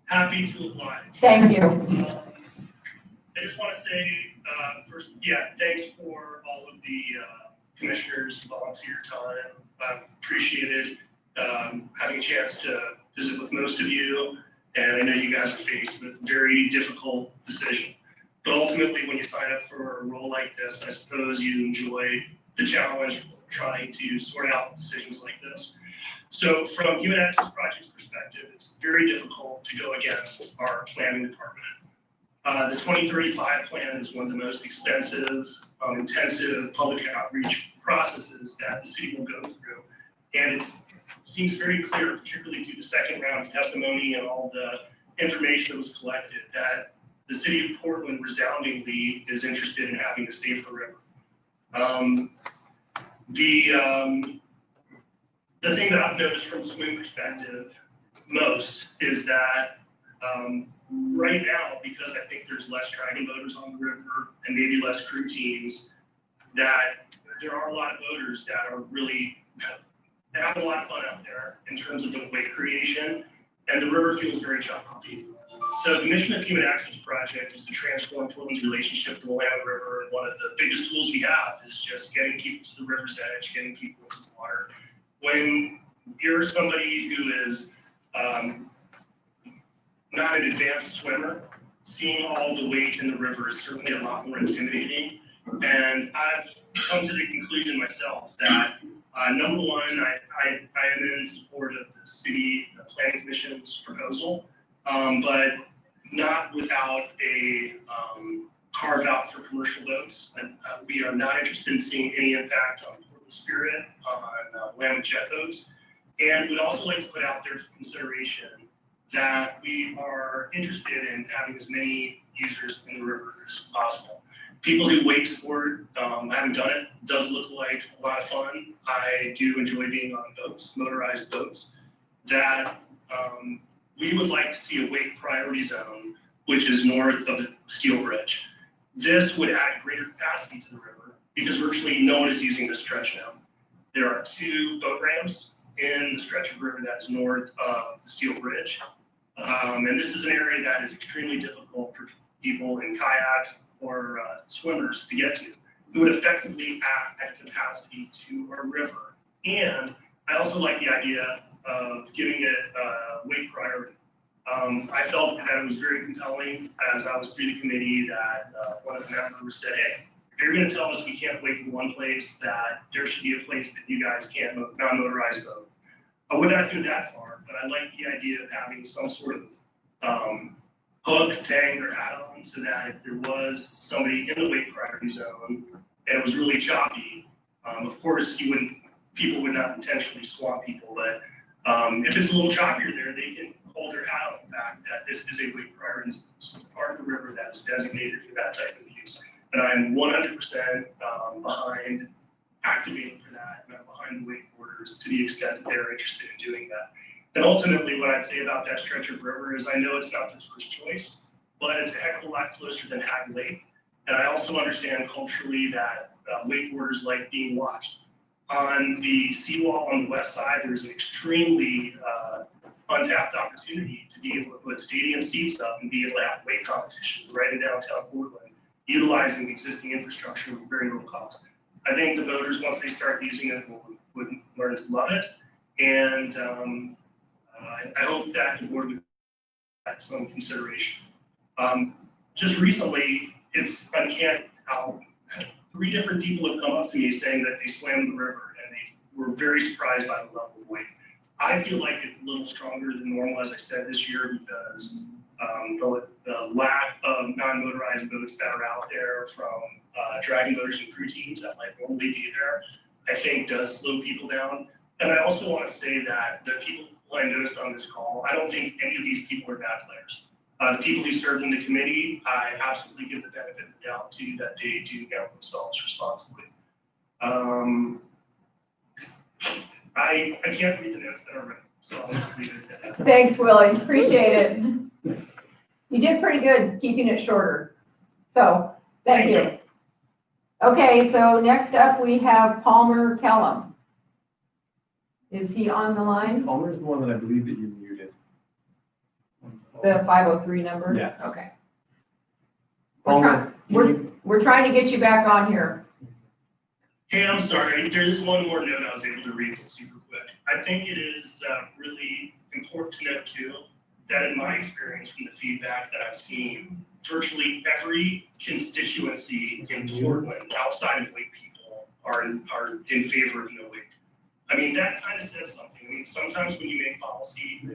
Happy to oblige. Thank you. I just want to say, first, thanks for all of the commissioners' volunteer time. I've appreciated having a chance to visit with most of you, and I know you guys are faced with a very difficult decision. But ultimately, when you sign up for a role like this, I suppose you enjoy the challenge of trying to sort out decisions like this. So from Human Access Project's perspective, it's very difficult to go against our planning department. The 2035 plan is one of the most expensive, intensive public outreach processes that the city will go through. And it seems very clear, particularly through the second round of testimony and all the information that was collected, that the city of Portland resoundingly is interested in having a safer river. The thing that I've noticed from a swimming perspective most is that right now, because I think there's less dragon boaters on the river and maybe less crew teams, that there are a lot of boaters that are really having a lot of fun out there in terms of the wake creation. and the river feels very choppy. So the mission of Human Access Project is to transform Portland's relationship to the Willamette River, and one of the biggest tools we have is just getting people to the river's edge, getting people into the water. When you're somebody who is not an advanced swimmer, seeing all the weight in the river is certainly a lot more intimidating. And I've come to the conclusion myself that number one, I am in support of the city planning commission's proposal, but not without a carve out for commercial boats. And we are not interested in seeing any impact on Portland Spirit, on Willamette jet boats. And we'd also like to put out there for consideration that we are interested in having as many users in the river as possible. People who wake sport, haven't done it, does look like a lot of fun. I do enjoy being on boats, motorized boats, that we would like to see a wake priority zone, which is north of the Steel Bridge. This would add greater capacity to the river because virtually no one is using this stretch now. There are 2 boat ramps in the stretch of river that's north of the Steel Bridge. And this is an area that is extremely difficult for people in kayaks or swimmers to get to. It would effectively add capacity to our river. And I also like the idea of giving it wake priority. I felt that it was very compelling as I was through the committee that one of the members said, hey, if you're going to tell us we can't wait in one place, that there should be a place that you guys can't non-motorized boat. I would not go that far, but I like the idea of having some sort of hook, tag, or add-on so that if there was somebody in the wake priority zone and it was really choppy, of course people would not intentionally swamp people, but if it's a little choppier there, they can hold their hat on the fact that this is a wake priority zone, so part of the river that is designated for that type of use. And I'm 100% behind activating for that, and I'm behind the wakeboarders to the extent that they're interested in doing that. And ultimately, what I'd say about that stretch of river is I know it's not their first choice, but it's a heck of a lot closer than Hagley Lake. And I also understand culturally that wakeboarders like being watched. On the seawall on the west side, there's an extremely untapped opportunity to be able to put stadium seats up and be able to have wake competitions right in downtown Portland, utilizing existing infrastructure with very low cost. I think the voters, once they start using it, would learn to love it. And I hope that the board would have some consideration. Just recently, it's uncanny how 3 different people have come up to me saying that they swam the river and they were very surprised by the level of wake. I feel like it's a little stronger than normal, as I said, this year because the lack of non-motorized boats that are out there from dragon boaters and crew teams that might normally be there, I think does slow people down. And I also want to say that the people I noticed on this call, I don't think any of these people are bad players. The people who served in the committee, I absolutely give the benefit of the doubt to that they do handle themselves responsibly. I can't read the notes that are written, so I'll just leave it at that. Thanks, Willie. Appreciate it. You did pretty good keeping it shorter. So, thank you. Okay, so next up we have Palmer Kellum. Is he on the line? Palmer's the one that I believe that you muted. The 503 number? Yes. Okay. Palmer, We're trying to get you back on here. Hey, I'm sorry. There's one more note I was able to read super quick. I think it is really important to note too that in my experience from the feedback that I've seen, virtually every constituency in Portland outside of wake people are in favor of no wake. I mean, that kind of says something. I mean, sometimes when you make policy,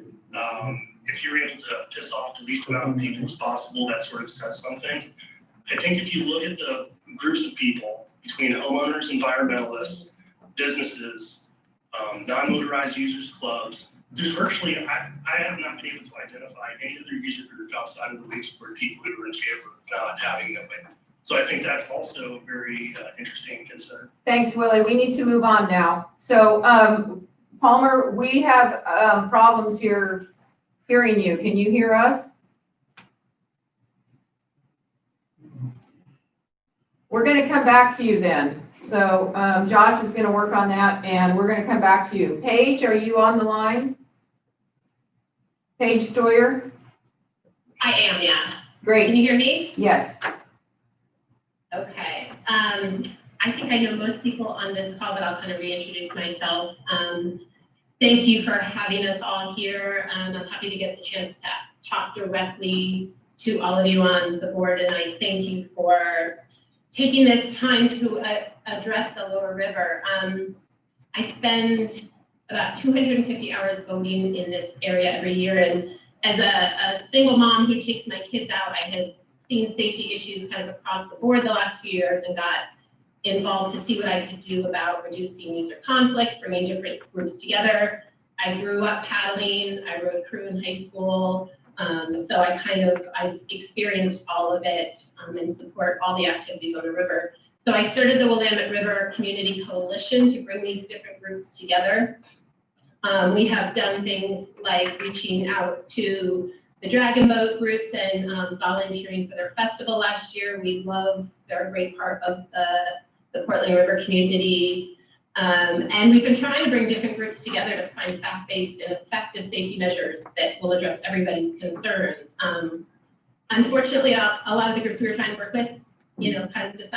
if you're able to piss off the least amount of people as possible, that sort of says something. I think if you look at the groups of people between homeowners, environmentalists, businesses, non-motorized users clubs, there's virtually, I have not been able to identify any other user group outside of the wake sport people who are in favor of not having no wake. So I think that's also very interesting to consider. Thanks, Willie. We need to move on now. So, Palmer, we have problems here hearing you. Can you hear us? We're going to come back to you then. So Josh is going to work on that and we're going to come back to you. Paige, are you on the line? Paige Stoyer? I am, yeah. Can Great, you hear me? yes. Okay. I think I know most people on this call, but I'll kind of reintroduce myself. Thank you for having us all here. I'm happy to get the chance to talk directly to all of you on the board, and I thank you for taking this time to address the Lower River. I spend about 250 hours voting in this area every year, and as a single mom who takes my kids out, I have seen safety issues kind of across the board the last few years and got involved to see what I could do about reducing user conflict, bringing different groups together. I grew up paddling, I rode crew in high school, so I experienced all of it and support all the activities on the river. So I started the Willamette River Community Coalition to bring these different groups together. We have done things like reaching out to the Dragon Boat groups and volunteering for their festival last year. They're a great part of the Portland River community. And we've been trying to bring different groups together to find fact-based and effective safety measures that will address everybody's concerns. Unfortunately, a lot of the groups we were trying to work with, kind of decided